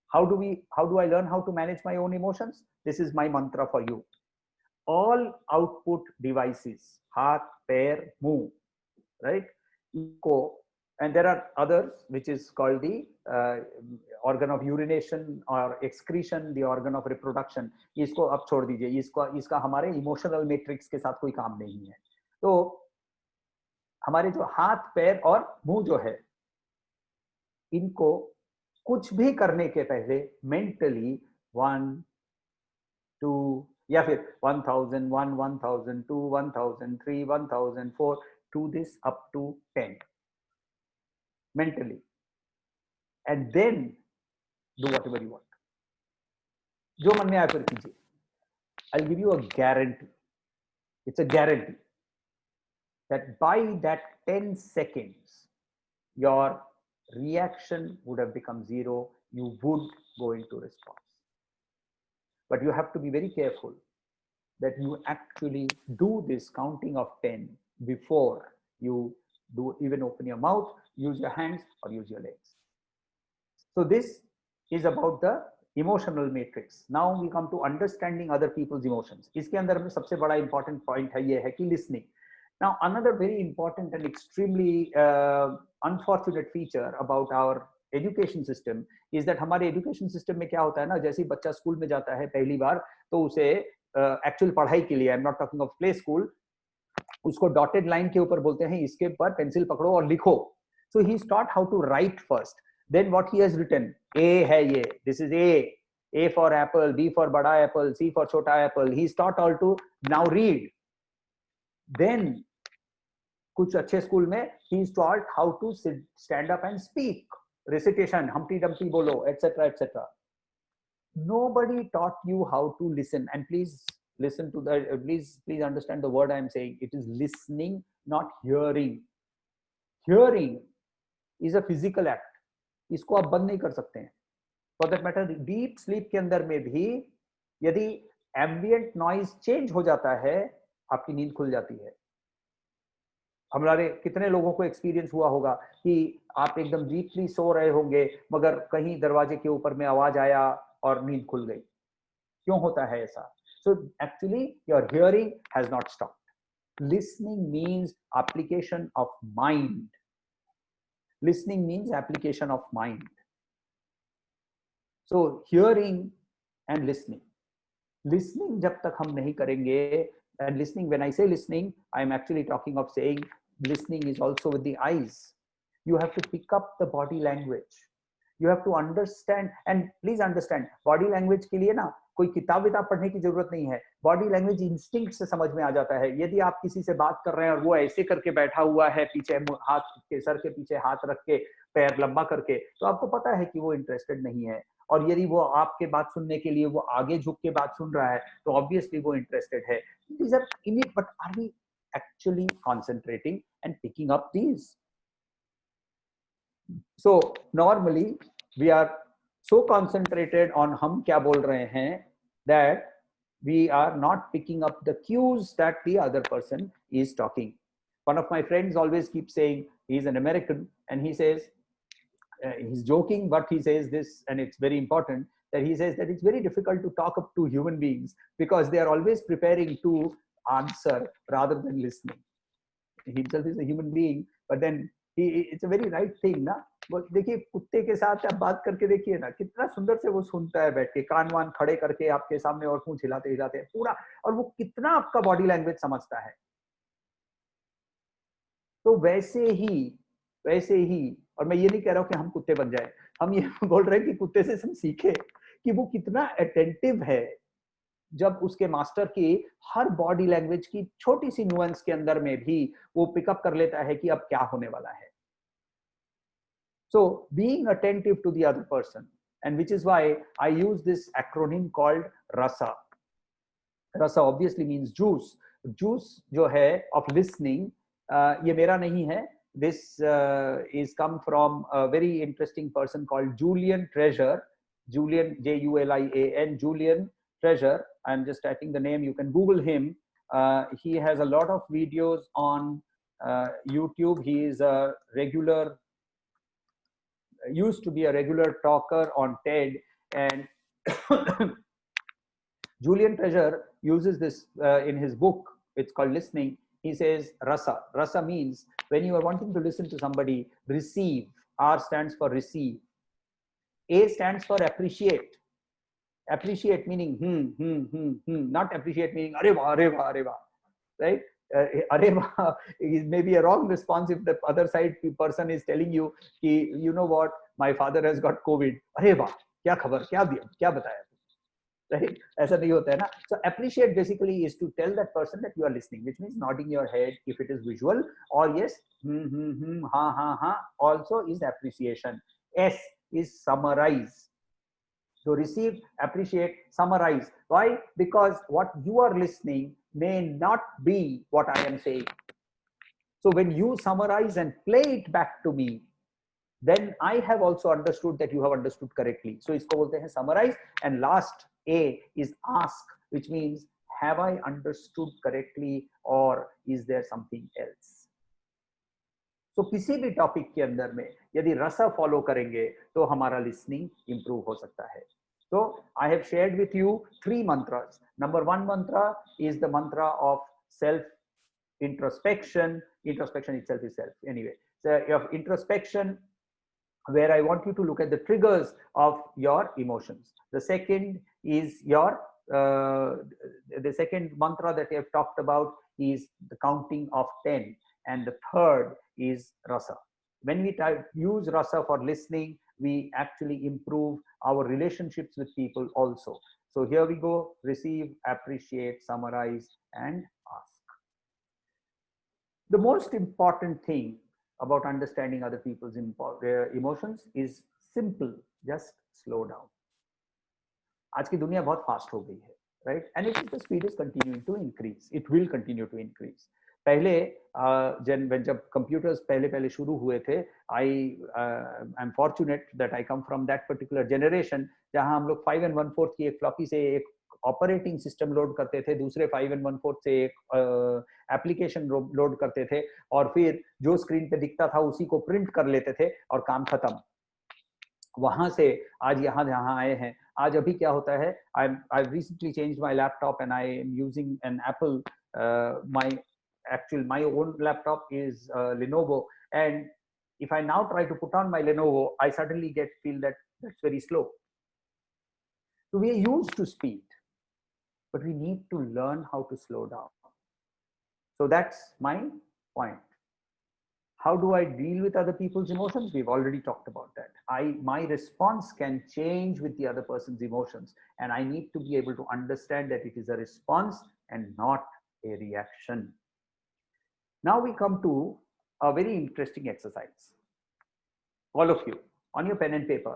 S2: How do I learn how to manage my own emotions? This is my mantra for you. All output devices, haath, pair, muh, right? And there are others, which is called the organ of urination or excretion, the organ of reproduction. इसको अब छोड़ दीजिए, इसका हमारे emotional matrix के साथ कोई काम नहीं है. तो हमारे जो हाथ, पैर और मुंह जो है, इनको कुछ भी करने के पहले मेंटली 1, 2 या फिर 1001, 1002, 1003, 1004 to this up to 10 mentally, and then do whatever you want. जो मन में आए फिर कीजिए. I'll give you a guarantee. It's a guarantee that by that 10 seconds, your reaction would have become 0. You would go into response. But you have to be very careful that you actually do this counting of 10 before you do even open your mouth, use your hands or use your legs. So this is about the emotional matrix. Now we come to understanding other people's emotions. इसके अंदर में सबसे बड़ा important point है ये है कि listening. Now another very important and extremely unfortunate feature about our education system is that हमारे एजुकेशन सिस्टम में क्या होता है ना, जैसे ही बच्चा स्कूल में जाता है पहली बार, तो उसे एक्चुअल पढ़ाई के लिए, I am not talking of play school, उसको डॉटेड लाइन के ऊपर बोलते हैं इसके पर पेंसिल पकड़ो और लिखो. So he is taught how to write first, then what he has written, A है ये, this is A for apple, B for बड़ा एप्पल, सी फॉर छोटा apple. He is taught all to now read. Then कुछ अच्छे school में he is taught how to stand up and speak, recitation, Humpty Dumpty bolo, etc., etc. Nobody taught you how to listen. And please listen to the, please understand the word I am saying. It is listening, not hearing. Hearing is a physical act. इसको आप बंद नहीं कर सकते हैं. For that matter, deep sleep के अंदर में भी यदि ambient noise change हो जाता है, आपकी नींद खुल जाती है. हमारे कितने लोगों को एक्सपीरियंस हुआ होगा कि आप एकदम डीपली सो रहे होंगे मगर कहीं दरवाजे के ऊपर में आवाज आया और नींद खुल गई. क्यों होता है ऐसा? So actually your hearing has not stopped. Listening means application of mind. Listening means application of mind. So hearing and listening, listening जब तक हम नहीं करेंगे, and listening, when I say listening, I am actually talking of saying listening is also with the eyes. You have to pick up the body language. You have to understand, and please understand, body language के लिए ना कोई किताब विताब पढ़ने की जरूरत नहीं है. बॉडी लैंग्वेज इंस्टिंक्ट से समझ में आ जाता है. यदि आप किसी से बात कर रहे हैं और वो ऐसे करके बैठा हुआ है, पीछे हाथ के, सर के पीछे हाथ रख के, पैर लंबा करके, तो आपको पता है कि वो इंटरेस्टेड नहीं है. और यदि वो आपके बात सुनने के लिए वो आगे झुक के बात सुन रहा है, तो ऑब्वियसली वो इंटरेस्टेड है. These are innate, but are we actually concentrating and picking up these? So normally we are so concentrated on हम क्या बोल रहे हैं that we are not picking up the cues that the other person is talking. One of my friends always keeps saying, he's an American, and he says, he's joking, but he says this, and it's very important, that he says that it's very difficult to talk up to human beings because they are always preparing to answer rather than listening. He himself is a human being, but then it's a very right thing ना. देखिए कुत्ते के साथ आप बात करके देखिए ना, कितना सुंदर से वो सुनता है बैठ के, कान वान खड़े करके आपके सामने और पूंछ हिलाते हिलाते पूरा, और वो कितना आपका बॉडी लैंग्वेज समझता है. तो वैसे ही वैसे ही, और मैं ये नहीं कह रहा हूं कि हम कुत्ते बन जाए, हम ये बोल रहे हैं कि कुत्ते से हम सीखे कि वो कितना अटेंटिव है जब उसके मास्टर की हर बॉडी लैंग्वेज की छोटी सी नुएंस के अंदर में भी वो पिकअप कर लेता है कि अब क्या होने वाला है. So being attentive to the other person, and which is why I use this acronym called RASA. RASA obviously means juice. Juice जो है of listening, ये मेरा नहीं है. This is come from a very interesting person called Julian Treasure. Julian, Julian, Julian Treasure. I'm just typing the name. You can Google him. He has a lot of videos on YouTube. He is a regular, used to be a regular talker on TED, and Julian Treasure uses this in his book. It's called Listening. He says rasa. Rasa means when you are wanting to listen to somebody, receive. R stands for receive. A stands for appreciate. Appreciate meaning not appreciate meaning are wah, are wah, right? Areva is maybe a wrong response if the other side person is telling you कि you know what, my father has got COVID. अरे वाह, क्या खबर, क्या दिया, क्या बताया, right? ऐसा नहीं होता है ना. So appreciate basically is to tell that person that you are listening, which means nodding your head if it is visual, or yes, ha also is appreciation. S is summarize. So receive, appreciate, summarize. Why? Because what you are listening may not be what I am saying. So when you summarize and play it back to me, then I have also understood that you have understood correctly. So isko bolte hain summarize. And last A is ask, which means have I understood correctly or is there something else? So किसी भी topic के अंदर में यदि रसा follow करेंगे तो हमारा लिसनिंग इंप्रूव हो सकता है. So I have shared with you 3 mantras. Number 1 mantra is the mantra of self introspection. Introspection itself is self anyway. So of introspection, where I want you to look at the triggers of your emotions. The second is your the second mantra that I have talked about is the counting of 10, and the third is rasa. When we use rasa for listening, we actually improve our relationships with people also. So here we go: receive, appreciate, summarize, and ask. The most important thing about understanding other people's emotions is simple: just slow down. आज की दुनिया बहुत fast हो गई है, right? And it is, the speed is continuing to increase. It will continue to increase. पहले जब computers पहले शुरू हुए थे, I am fortunate that I come from that particular generation जहां हम लोग 5 1/4 की एक फ्लॉपी से एक ऑपरेटिंग सिस्टम लोड करते थे, दूसरे 5 1/4 से एक एप्लीकेशन लोड करते थे, और फिर जो स्क्रीन पे दिखता था उसी को प्रिंट कर लेते थे और काम खत्म. वहां से आज यहाँ जहाँ आए हैं, आज अभी क्या होता है, I've recently changed my laptop and I am using an Apple. My own laptop is Lenovo, and if I now try to put on my Lenovo, I suddenly feel that that's very slow. So we are used to speed, but we need to learn how to slow down. So that's my point. How do I deal with other people's emotions? We've already talked about that. My response can change with the other person's emotions, and I need to be able to understand that it is a response and not a reaction. Now we come to a very interesting exercise. All of you, on your pen and paper,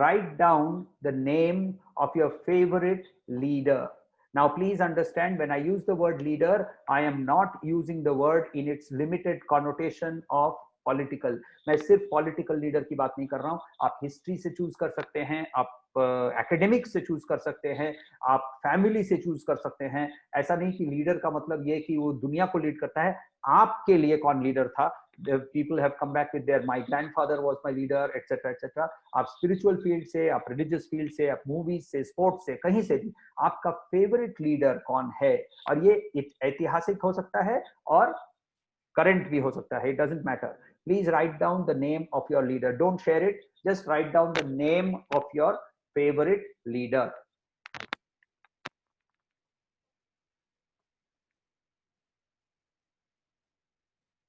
S2: write down the name of your favorite leader. Now please understand, when I use the word leader, I am not using the word in its limited connotation of political. मैं सिर्फ political leader की बात नहीं कर रहा हूं. आप history से चूज कर सकते हैं, आप एकेडमिक से चूज कर सकते हैं, आप फैमिली से चूज कर सकते हैं. ऐसा नहीं कि लीडर का मतलब ये कि वो दुनिया को लीड करता है. आपके लिए कौन लीडर था? People have come back with their, my grandfather was my leader, etc etc. आप स्पिरिचुअल फील्ड से, आप रिलीजियस फील्ड से, आप मूवीज से, स्पोर्ट्स से, कहीं से भी आपका फेवरेट लीडर कौन है? और ये ऐतिहासिक हो सकता है और करंट भी हो सकता है. It doesn't matter. Please write down the name of your leader. Don't share it. Just write down the name of your favorite leader.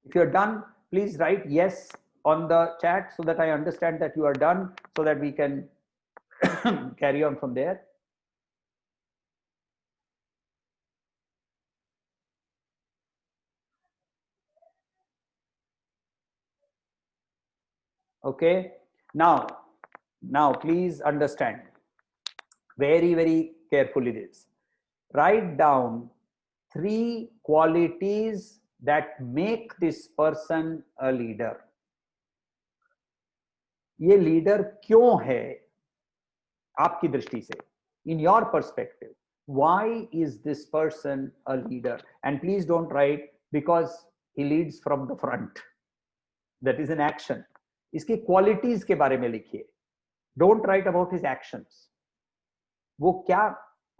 S2: If you're done, please write yes on the chat so that I understand that you are done, so that we can carry on from there? Okay. Now please understand very, very carefully this. Write down 3 qualities that make this person a leader. ये leader क्यों है आपकी दृष्टि से? In your perspective, why is this person a leader? And please don't write because he leads from the front. That is an action. इसकी qualities के बारे में लिखिए. Don't write about his actions. वो क्या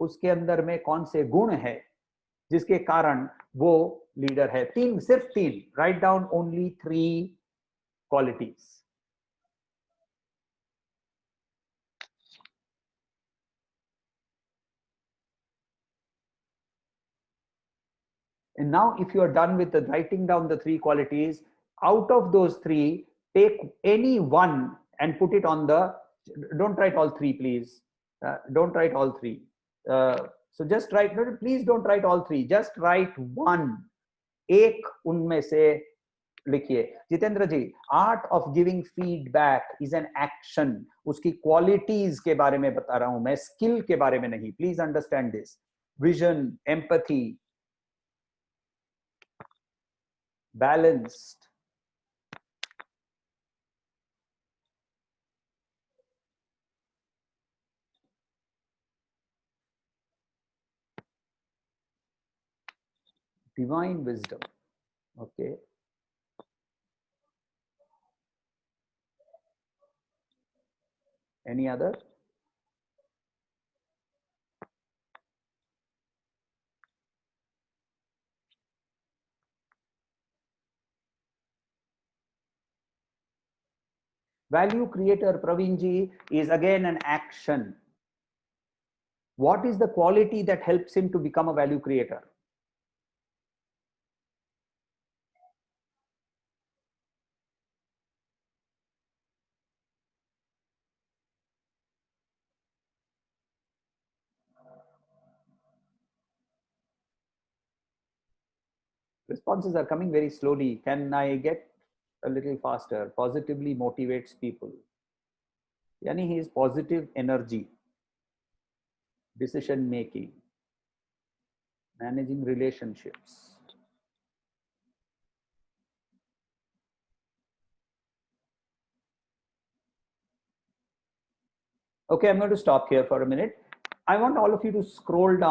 S2: उसके अंदर में कौन से गुण है जिसके कारण वो लीडर है? सिर्फ 3. Write down only 3 qualities. And now if you are done with the writing down the 3 qualities, out of those 3, take any one and put it on the, don't write all 3, please. Don't write all 3. So just write, no, please don't write all 3. Just write one. एक उनमें से लिखिए. Jitendra ji, art of giving feedback is an action. उसकी qualities के बारे में बता रहा हूं मैं, स्किल के बारे में नहीं. Please understand this. Vision, empathy, balanced, divine wisdom. Okay. Any other? Value creator, Praveen ji, is again an action. What is the quality that helps him to become a value creator? Responses are coming very slowly. Can I get a little faster? Positively motivates people. Yani he is positive energy, decision making, managing relationships. Okay, I'm going to stop here for a minute. I want all of you to scroll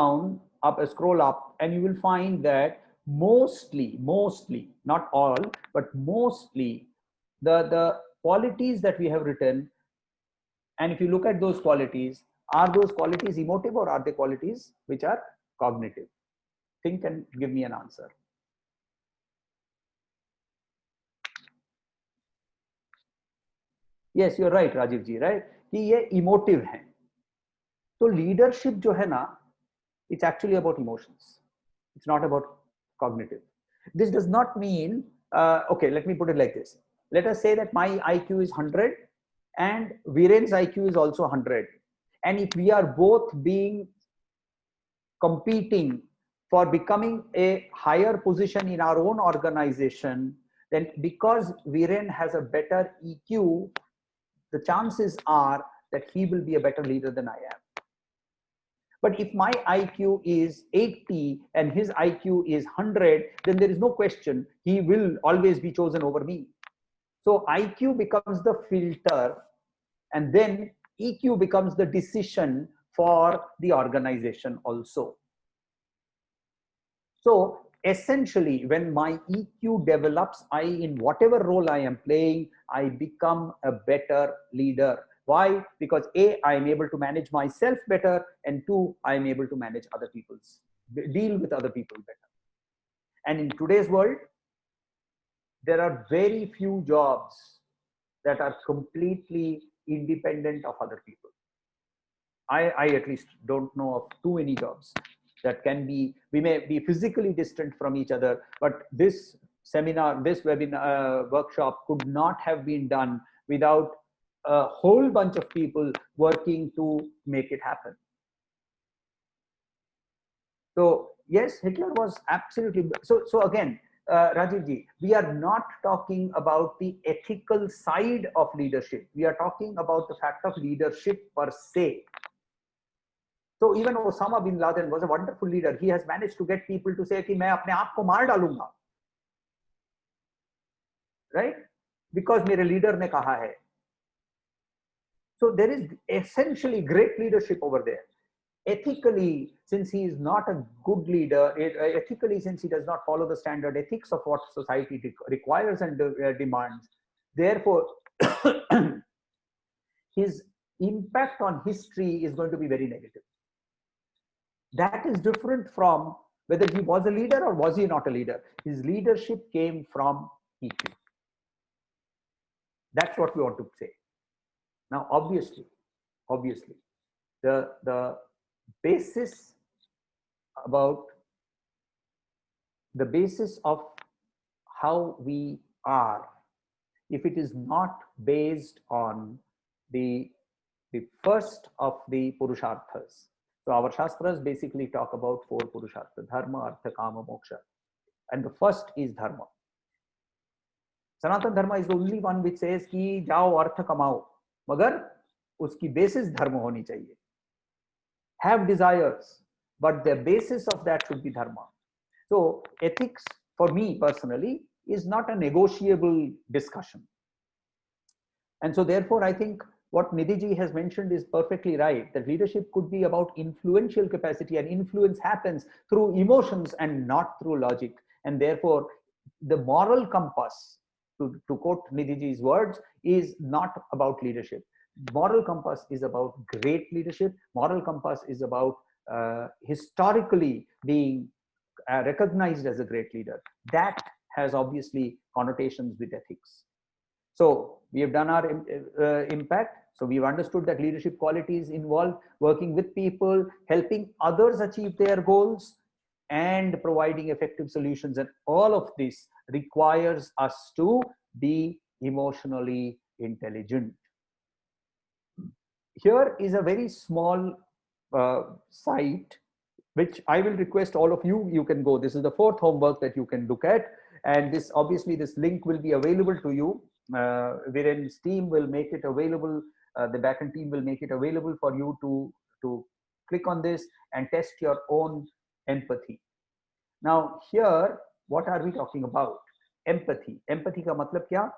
S2: up, and you will find that mostly, not all, but mostly the qualities that we have written, and if you look at those qualities, are those qualities emotive or are they qualities which are cognitive? Think and give me an answer. Yes, you're right, Rajiv ji, right? कि ये emotive हैं. तो leadership जो है ना, it's actually about emotions. It's not about cognitive. This does not mean, okay, let me put it like this. Let us say that my IQ is 100 and Viren's IQ is also 100. And if we are both being competing for becoming a higher position in our own organization, then because Viren has a better EQ, the chances are that he will be a better leader than I am. But if my IQ is 80 and his IQ is 100, then there is no question he will always be chosen over me. So IQ becomes the filter, and then EQ becomes the decision for the organization also. So essentially, when my EQ develops, in whatever role I am playing, I become a better leader. Why? Because A, I am able to manage myself better, and 2, I am able to manage other people's, deal with other people better. And in today's world, there are very few jobs that are completely independent of other people. I at least don't know of too many jobs that can be, we may be physically distant from each other, but this seminar, this webinar workshop could not have been done without a whole bunch of people working to make it happen. So yes, Hitler was absolutely so again, Rajiv ji, we are not talking about the ethical side of leadership. We are talking about the fact of leadership per se. So even Osama bin Laden was a wonderful leader. He has managed to get people to say कि मैं अपने आप को मार डालूंगा, right? Because मेरे leader ने कहा है. So there is essentially great leadership over there. Ethically, since he is not a good leader, ethically, since he does not follow the standard ethics of what society requires and demands, therefore, his impact on history is going to be very negative. That is different from whether he was a leader or was he not a leader. His leadership came from people. That's what we want to say. Now, obviously, the basis of how we are, if it is not based on the first of the Purusharthas. So our Shastras basically talk about 4 Purusharthas: Dharma, Artha, Kama, Moksha. And the first is Dharma. Sanatana Dharma is the only one which says कि जाओ अर्थ कमाओ, मगर उसकी basis धर्म होनी चाहिए. Have desires, but the basis of that should be dharma. So ethics, for me personally, is not a negotiable discussion. And so therefore, I think what Nidhi ji has mentioned is perfectly right, that leadership could be about influential capacity, and influence happens through emotions and not through logic. And therefore, the moral compass, to quote Nidhi ji's words, is not about leadership. Moral compass is about great leadership. Moral compass is about historically being recognized as a great leader. That has obviously connotations with ethics. So we have done our impact. So we've understood that leadership qualities involve working with people, helping others achieve their goals, and providing effective solutions. And all of this requires us to be emotionally intelligent. Here is a very small site, which I will request all of you, you can go. This is the 4th homework that you can look at. And this, obviously, this link will be available to you. Viren's team will make it available. The backend team will make it available for you to click on this and test your own empathy. Now here, what are we talking about? Empathy. Empathy ka matlab kya?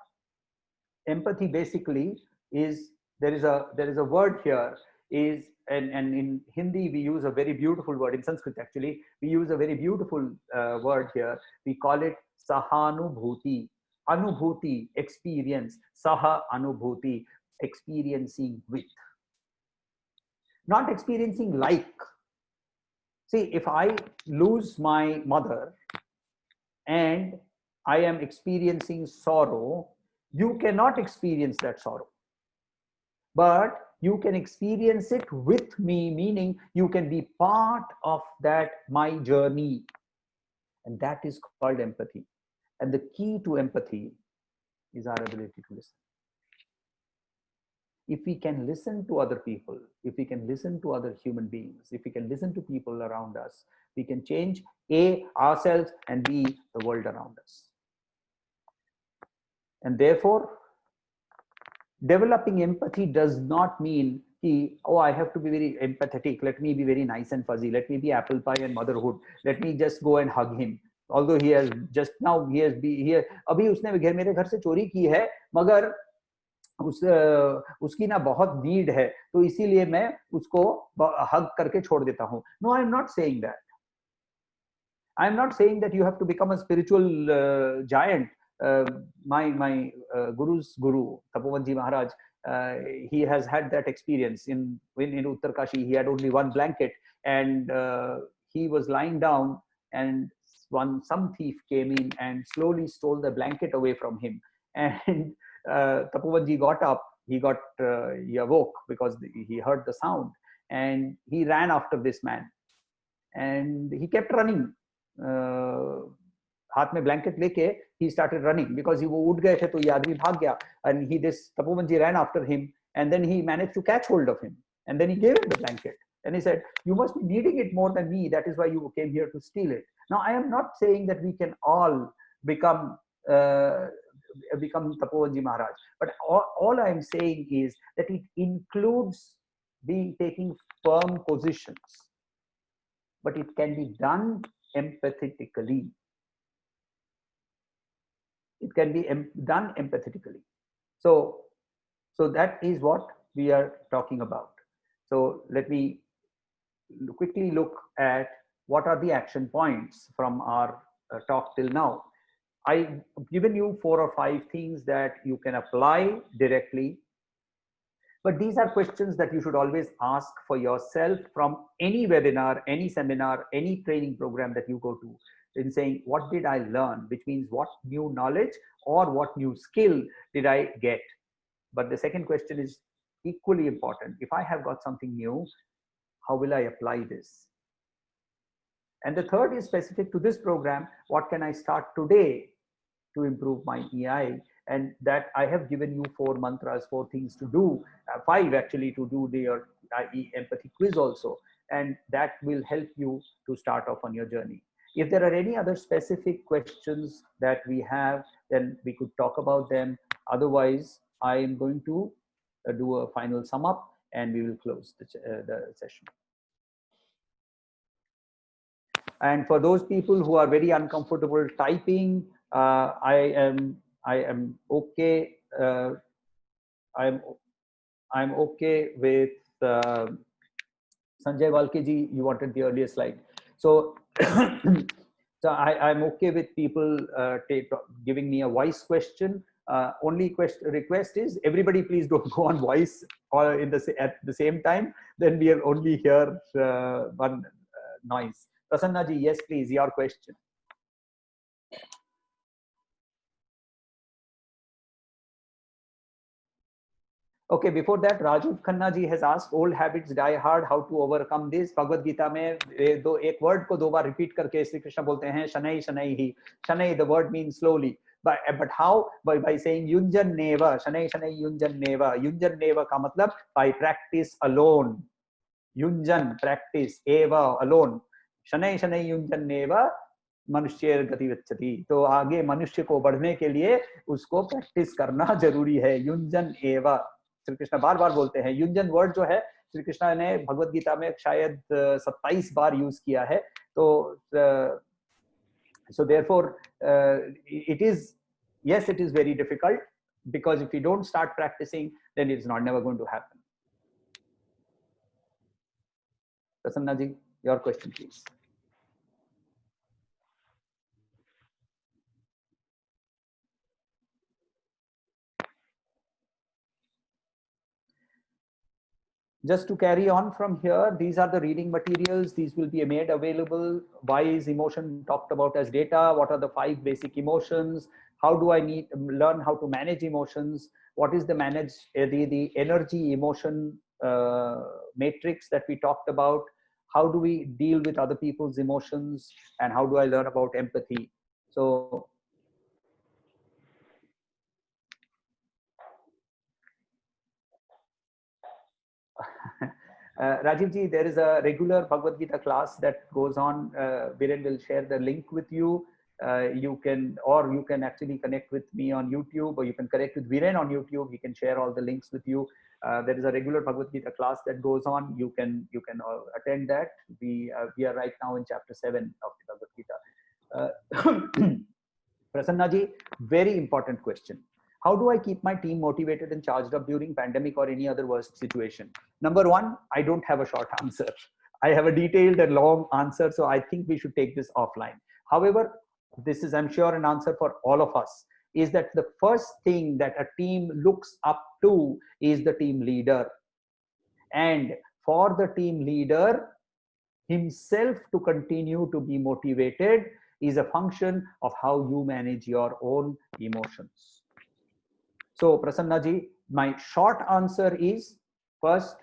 S2: Empathy basically is, there is a word here, is, and in Hindi we use a very beautiful word, in Sanskrit actually, we use a very beautiful word here. We call it sahanubhuti. Anubhuti, experience. Saha anubhuti, experiencing with. Not experiencing like. See, if I lose my mother and I am experiencing sorrow, you cannot experience that sorrow. But you can experience it with me, meaning you can be part of that, my journey. And that is called empathy. And the key to empathy is our ability to listen. If we can listen to other people, if we can listen to other human beings, if we can listen to people around us, we can change A, ourselves, and B, the world around us. And therefore, developing empathy does not mean, oh, I have to be very empathetic. Let me be very nice and fuzzy. Let me be apple pie and motherhood. Let me just go and hug him. Although he has just now, he has been here. अभी उसने मेरे घर से चोरी की है, मगर उसकी ना बहुत नीड है, तो इसीलिए मैं उसको हग करके छोड़ देता हूँ. No, I am not saying that. I am not saying that you have to become a spiritual giant. My guru's guru, Tapovanji Maharaj, he has had that experience in Uttarkashi. He had only one blanket, and he was lying down, and some thief came in and slowly stole the blanket away from him. And Tapovanji got up. He awoke because he heard the sound, and he ran after this man, and he kept running. हाथ में blanket लेके he started running because वो उठ गए थे तो ये आदमी भाग गया, and this Tapovan ji ran after him, and then he managed to catch hold of him, and then he gave him the blanket, and he said, you must be needing it more than me, that is why you came here to steal it. Now I am not saying that we can all become Tapovan ji Maharaj, but all I am saying is that it includes taking firm positions, but it can be done empathetically. It can be done empathetically. So that is what we are talking about. So let me quickly look at what are the action points from our talk till now. I've given you 4 or 5 things that you can apply directly, but these are questions that you should always ask for yourself from any webinar, any seminar, any training program that you go to, in saying, what did I learn? Which means what new knowledge or what new skill did I get? But the second question is equally important. If I have got something new, how will I apply this? And the third is specific to this program. What can I start today to improve my EI? And that I have given you 4 mantras, 4 things to do, 5 actually, to do your IE empathy quiz also. And that will help you to start off on your journey. If there are any other specific questions that we have, then we could talk about them. Otherwise, I am going to do a final sum up and we will close the session. And for those people who are very uncomfortable typing, I am okay. I'm okay with Sanjay Walke ji. You wanted the earlier slide, so so I'm okay with people giving me a voice question. Only request is everybody please don't go on voice or at the same time. Then we are only hear one noise. Prasanna ji, yes, please, your question. Okay, before that, Rajiv Khanna ji has asked, old habits die hard, how to overcome this? Bhagavad Gita में एक word को 2 बार repeat करके श्री कृष्ण बोलते हैं शनै शनै ही. Shanai, the word means slowly. But how? By saying yunjan neva, शनै शनै yunjan neva. Yunjan neva का मतलब by practice alone. Yunjan, practice, eva, alone. शनै शनै yunjan neva, मनुष्य गति गच्छति. तो आगे मनुष्य को बढ़ने के लिए उसको प्रैक्टिस करना जरूरी है. युंजन एवा श्री कृष्ण बार बार बोलते हैं. युंजन वर्ड जो है श्री कृष्ण ने भगवत गीता में शायद 27 बार यूज किया है. तो so therefore it is, yes, it is very difficult, because if you don't start practicing, then it's never going to happen. Prasanna ji, your question please. Just to carry on from here, these are the reading materials. These will be made available. Why is emotion talked about as data? What are the 5 basic emotions? How do I learn how to manage emotions? What is the the energy emotion matrix that we talked about? How do we deal with other people's emotions? And how do I learn about empathy? So Rajiv ji, there is a regular Bhagavad Gita class that goes on. Viren will share the link with you. You can actually connect with me on YouTube, or you can connect with Viren on YouTube. He can share all the links with you. There is a regular Bhagavad Gita class that goes on. You can attend that. We are right now in chapter 7 of the Bhagavad Gita. Prasanna ji, very important question. How do I keep my team motivated and charged up during pandemic or any other worst situation? Number 1, I don't have a short answer. I have a detailed and long answer, so I think we should take this offline. However, this is, I'm sure, an answer for all of us, is that the first thing that a team looks up to is the team leader. And for the team leader himself to continue to be motivated is a function of how you manage your own emotions. So Prasanna ji, my short answer is, first,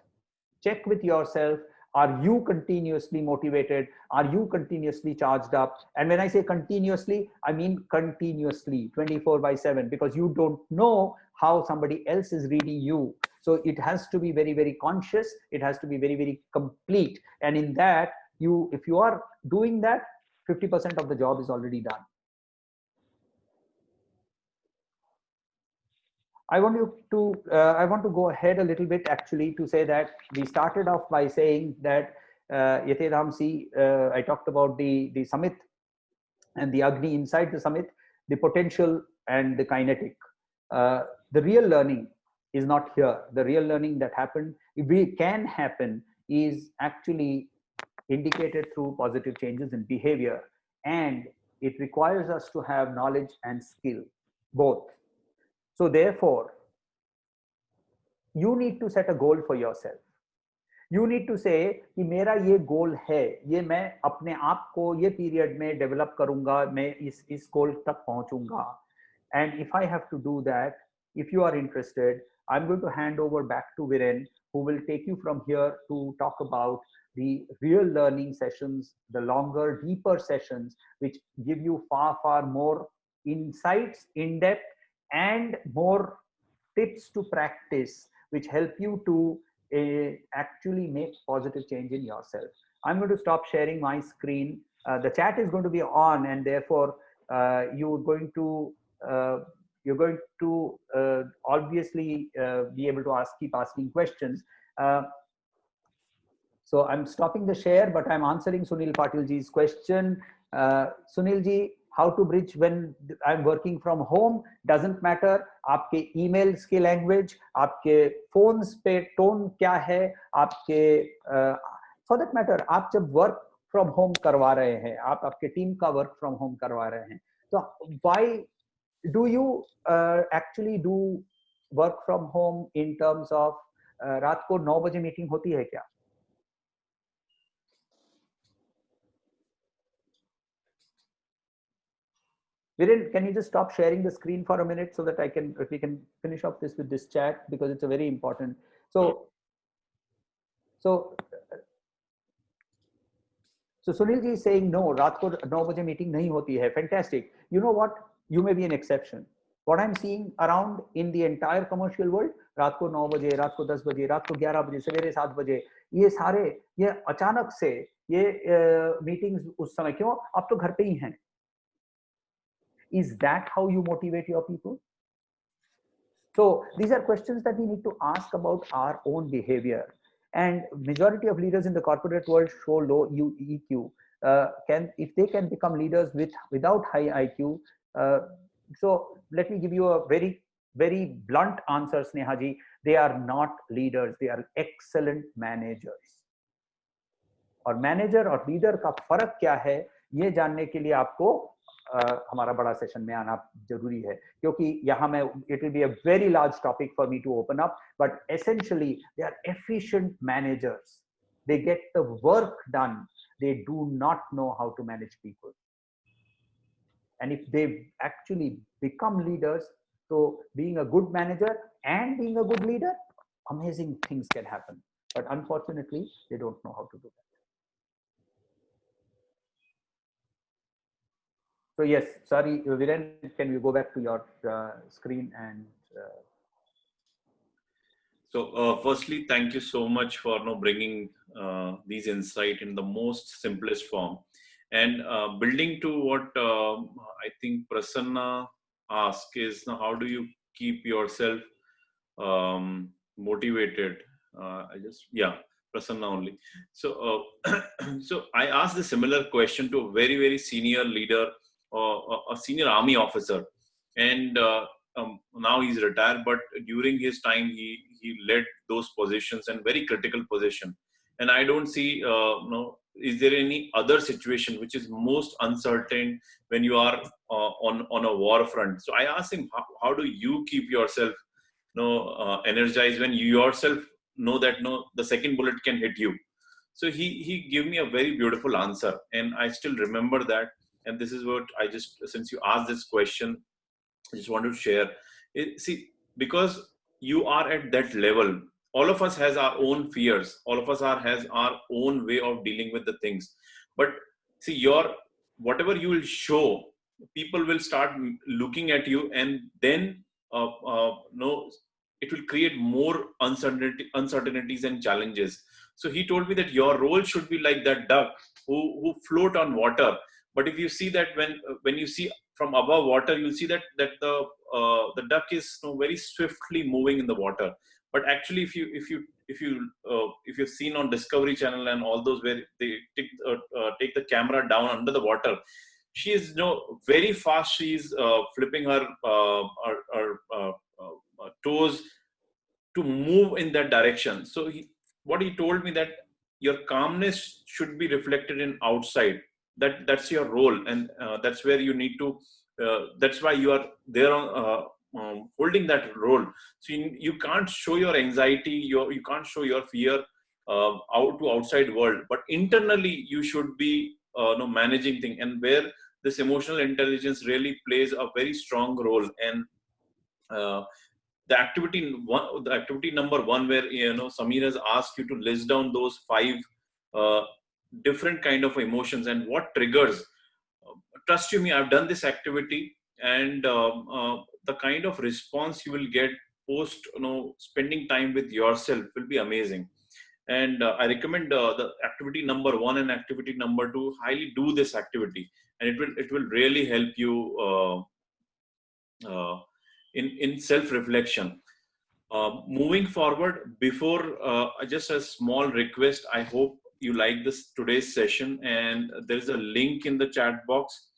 S2: check with yourself, Are you continuously motivated? Are you continuously charged up? And when I say continuously, I mean continuously, 24/7, because you don't know how somebody else is reading you. So it has to be very, very conscious. It has to be very, very complete. And in that, if you are doing that, 50% of the job is already done. I want to go ahead a little bit actually to say that we started off by saying that I talked about the summit and the Agni inside the summit, the potential and the kinetic. The real learning is not here. The real learning that can happen is actually indicated through positive changes in behavior, and it requires us to have knowledge and skill, both. So therefore, you need to set a goal for yourself. You need to say कि मेरा ये goal है, ये मैं अपने आप को ये period में develop करूँगा, मैं इस goal तक पहुँचूँगा. And if I have to do that, if you are interested, I'm going to hand over back to Viren, who will take you from here to talk about the real learning sessions, the longer, deeper sessions, which give you far, far more insights, in depth, and more tips to practice, which help you to actually make positive change in yourself. I'm going to stop sharing my screen. The chat is going to be on, and therefore you're going to obviously be able to keep asking questions. So I'm stopping the share, but I'm answering Sunil Patil ji's question. Sunil ji, how to bridge when I'm working from home doesn't matter. आपके emails के language, आपके phones पे tone क्या है, आपके for that matter, आप जब work from home करवा रहे हैं, आप आपके team का work from home करवा रहे हैं, तो why do you actually do work from home in terms of रात को 9 बजे meeting होती है क्या? Viren, can you just stop sharing the screen for a minute so that we can finish off this with this chat, because it's a very important. So Sunil ji is saying no, रात को 9 बजे meeting नहीं होती है. Fantastic. You know what? You may be an exception. What I'm seeing around in the entire commercial world, रात को 9 बजे, रात को 10 बजे, रात को 11 बजे, सवेरे 7 बजे, ये अचानक से ये meetings उस समय क्यों? आप तो घर पे ही हैं. Is that how you motivate your people? So these are questions that we need to ask about our own behavior. And majority of leaders in the corporate world show low EQ. If they can become leaders without high IQ. So let me give you a very, very blunt answer, Sneha ji. They are not leaders. They are excellent managers. और manager और leader का फर्क क्या है, ये जानने के लिए आपको हमारा बड़ा सेशन में आना जरूरी है, क्योंकि यहाँ मैं it will be a very large topic for me to open up, but essentially they are efficient managers. They get the work done. They do not know how to manage people. And if they actually become leaders, so being a good manager and being a good leader, amazing things can happen. But unfortunately, they don't know how to do that. So yes, sorry, Viren, can we go back to your screen and?
S1: So firstly, thank you so much for bringing these insight in the most simplest form, and building to what I think Prasanna asked is, how do you keep yourself motivated? Prasanna only. So so I asked a similar question to a very, very senior leader, a senior army officer, and now he's retired, but during his time he led those positions and very critical position. And I don't see is there any other situation which is most uncertain when you are on a war front? So I asked him, how do you keep yourself energized when you yourself know that the second bullet can hit you? So he gave me a very beautiful answer, and I still remember that. And this is what I just, since you asked this question, I just want to share. See, because you are at that level, all of us has our own fears. All of us has our own way of dealing with the things. But see, whatever you will show, people will start looking at you, and then no, it will create more uncertainties and challenges. So he told me that your role should be like that duck who float on water. But if you see that when you see from above water, you'll see that the duck is, you know, very swiftly moving in the water. But actually, if you've seen on Discovery Channel and all those where they take the camera down under the water, she is, you know, very fast. She's flipping her toes to move in that direction. So what he told me that your calmness should be reflected in outside. That's your role, and that's where you need to. That's why you are there on. Holding that role. So you can't show your anxiety, you can't show your fear out to outside world, but internally you should be managing thing, and where this emotional intelligence really plays a very strong role. And uh, the activity number one, where Samir has asked you to list down those 5 uh, different kind of emotions and what triggers. Trust you me, I've done this activity, and the kind of response you will get post spending time with yourself will be amazing. And I recommend the activity number 1 and activity number 2. Highly do this activity, and it will really help you in self reflection. Moving forward, before just a small request, I hope you like this today's session, and there is a link in the chat box.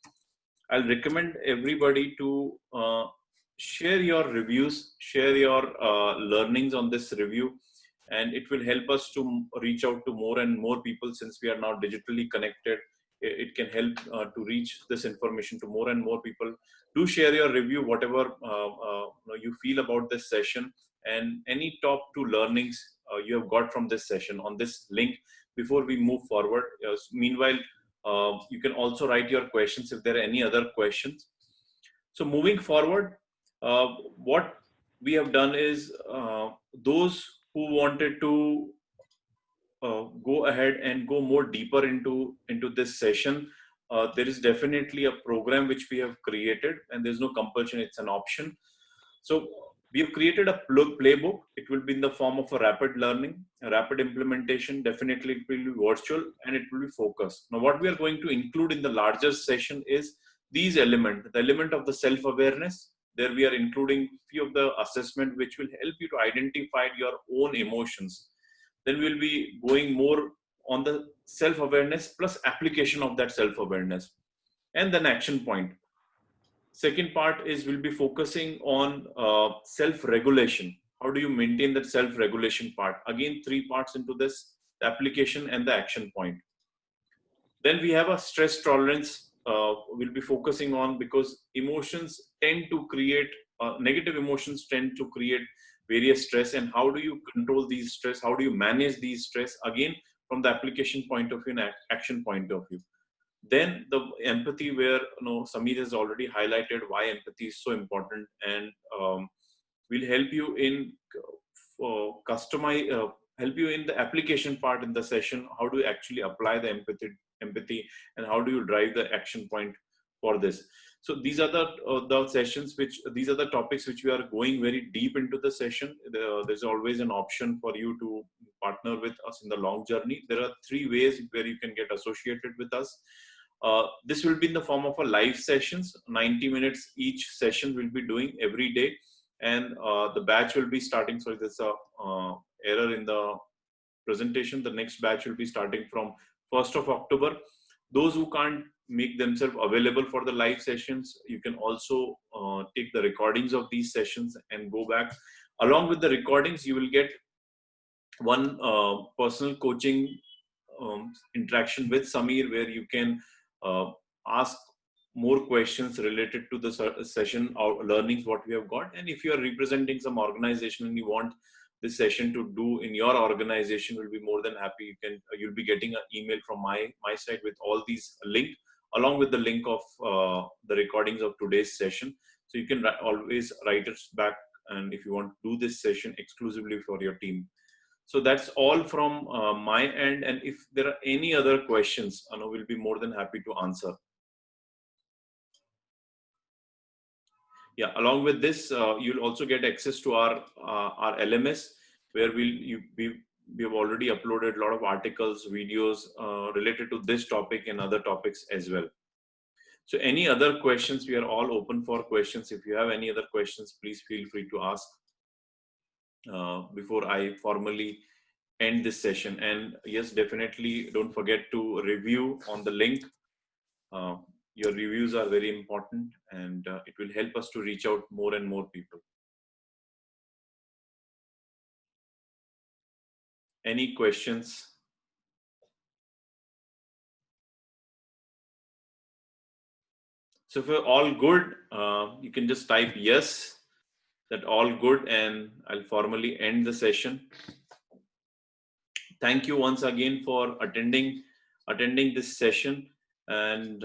S1: I'll recommend everybody to share your reviews, share your learnings on this review, and it will help us to reach out to more and more people. Since we are now digitally connected, it can help to reach this information to more and more people. Do share your review, whatever you feel about this session, and any top 2 learnings you have got from this session on this link before we move forward. Meanwhile, you can also write your questions if there are any other questions. So moving forward, what we have done is, those who wanted to go ahead and go more deeper into this session, there is definitely a program which we have created, and there's no compulsion, it's an option. So we have created a playbook. It will be in the form of a rapid learning, a rapid implementation. Definitely it will be virtual, and it will be focused. Now what we are going to include in the larger session is these elements, the element of the self-awareness. There we are including few of the assessment which will help you to identify your own emotions. Then we'll be going more on the self-awareness plus application of that self-awareness, and then action point. Second part is we'll be focusing on self-regulation. How do you maintain that self-regulation part? Again, 3 parts into this: the application and the action point. Then we have a stress tolerance. We'll be focusing on, because emotions tend to create negative emotions tend to create various stress, and how do you control these stress? How do you manage these stress? Again, from the application point of view and action point of view. Then the empathy, where Samir has already highlighted why empathy is so important, and will help you in help you in the application part in the session. How do you actually apply the empathy, and how do you drive the action point for this? So these are the sessions these are the topics which we are going very deep into the session. There's always an option for you to partner with us in the long journey. There are 3 ways where you can get associated with us. This will be in the form of a live sessions, 90 minutes each session we'll be doing every day. And the batch will be starting, sorry, there's a error in the presentation. The next batch will be starting from 1st of October. Those who can't make themselves available for the live sessions, you can also take the recordings of these sessions and go back. Along with the recordings, you will get one personal coaching interaction with Samir, where you can ask more questions related to the session or learnings what we have got. And if you are representing some organization and you want this session to do in your organization, will be more than happy. You'll be getting an email from my side with all these linked, along with the link of the recordings of today's session. So you can always write us back, and if you want to do this session exclusively for your team. So that's all from my end. And if there are any other questions, Anu will be more than happy to answer. Yeah, along with this, you'll also get access to our LMS, where we have already uploaded a lot of articles, videos related to this topic and other topics as well. So any other questions, we are all open for questions. If you have any other questions, please feel free to ask before I formally end this session. And yes, definitely don't forget to review on the link. Your reviews are very important, and it will help us to reach out more and more people. Any questions? So if you're all good, you can just type yes, that all good, and I'll formally end the session. Thank you once again for attending this session. And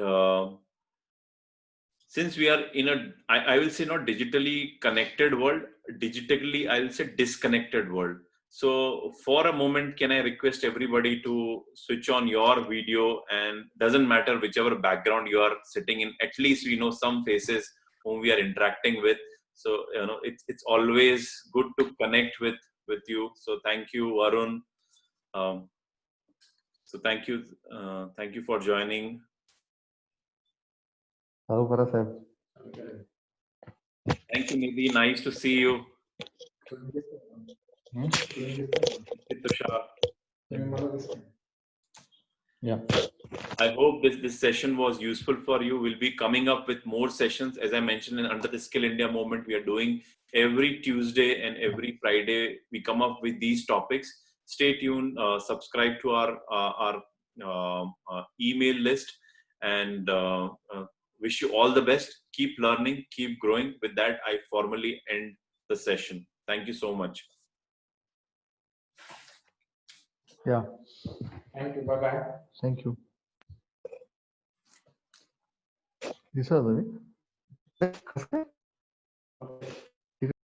S1: since we are in a, I will say not digitally connected world, digitally I will say disconnected world. So for a moment, can I request everybody to switch on your video, and doesn't matter whichever background you are sitting in, at least we know some faces whom we are interacting with. So, you know, it's always good to connect with you. So thank you, Varun. So thank you for joining. Thank you, Nidhi. Nice to see you. Tushar.
S3: Yeah.
S1: I hope this session was useful for you. We'll be coming up with more sessions. As I mentioned, under the Skill India movement, we are doing every Tuesday and every Friday. We come up with these topics. Stay tuned. Subscribe to our email list, and wish you all the best. Keep learning, keep growing. With that, I formally end the session. Thank you so much.
S3: Yeah. Thank you. Bye-bye. Thank you. This is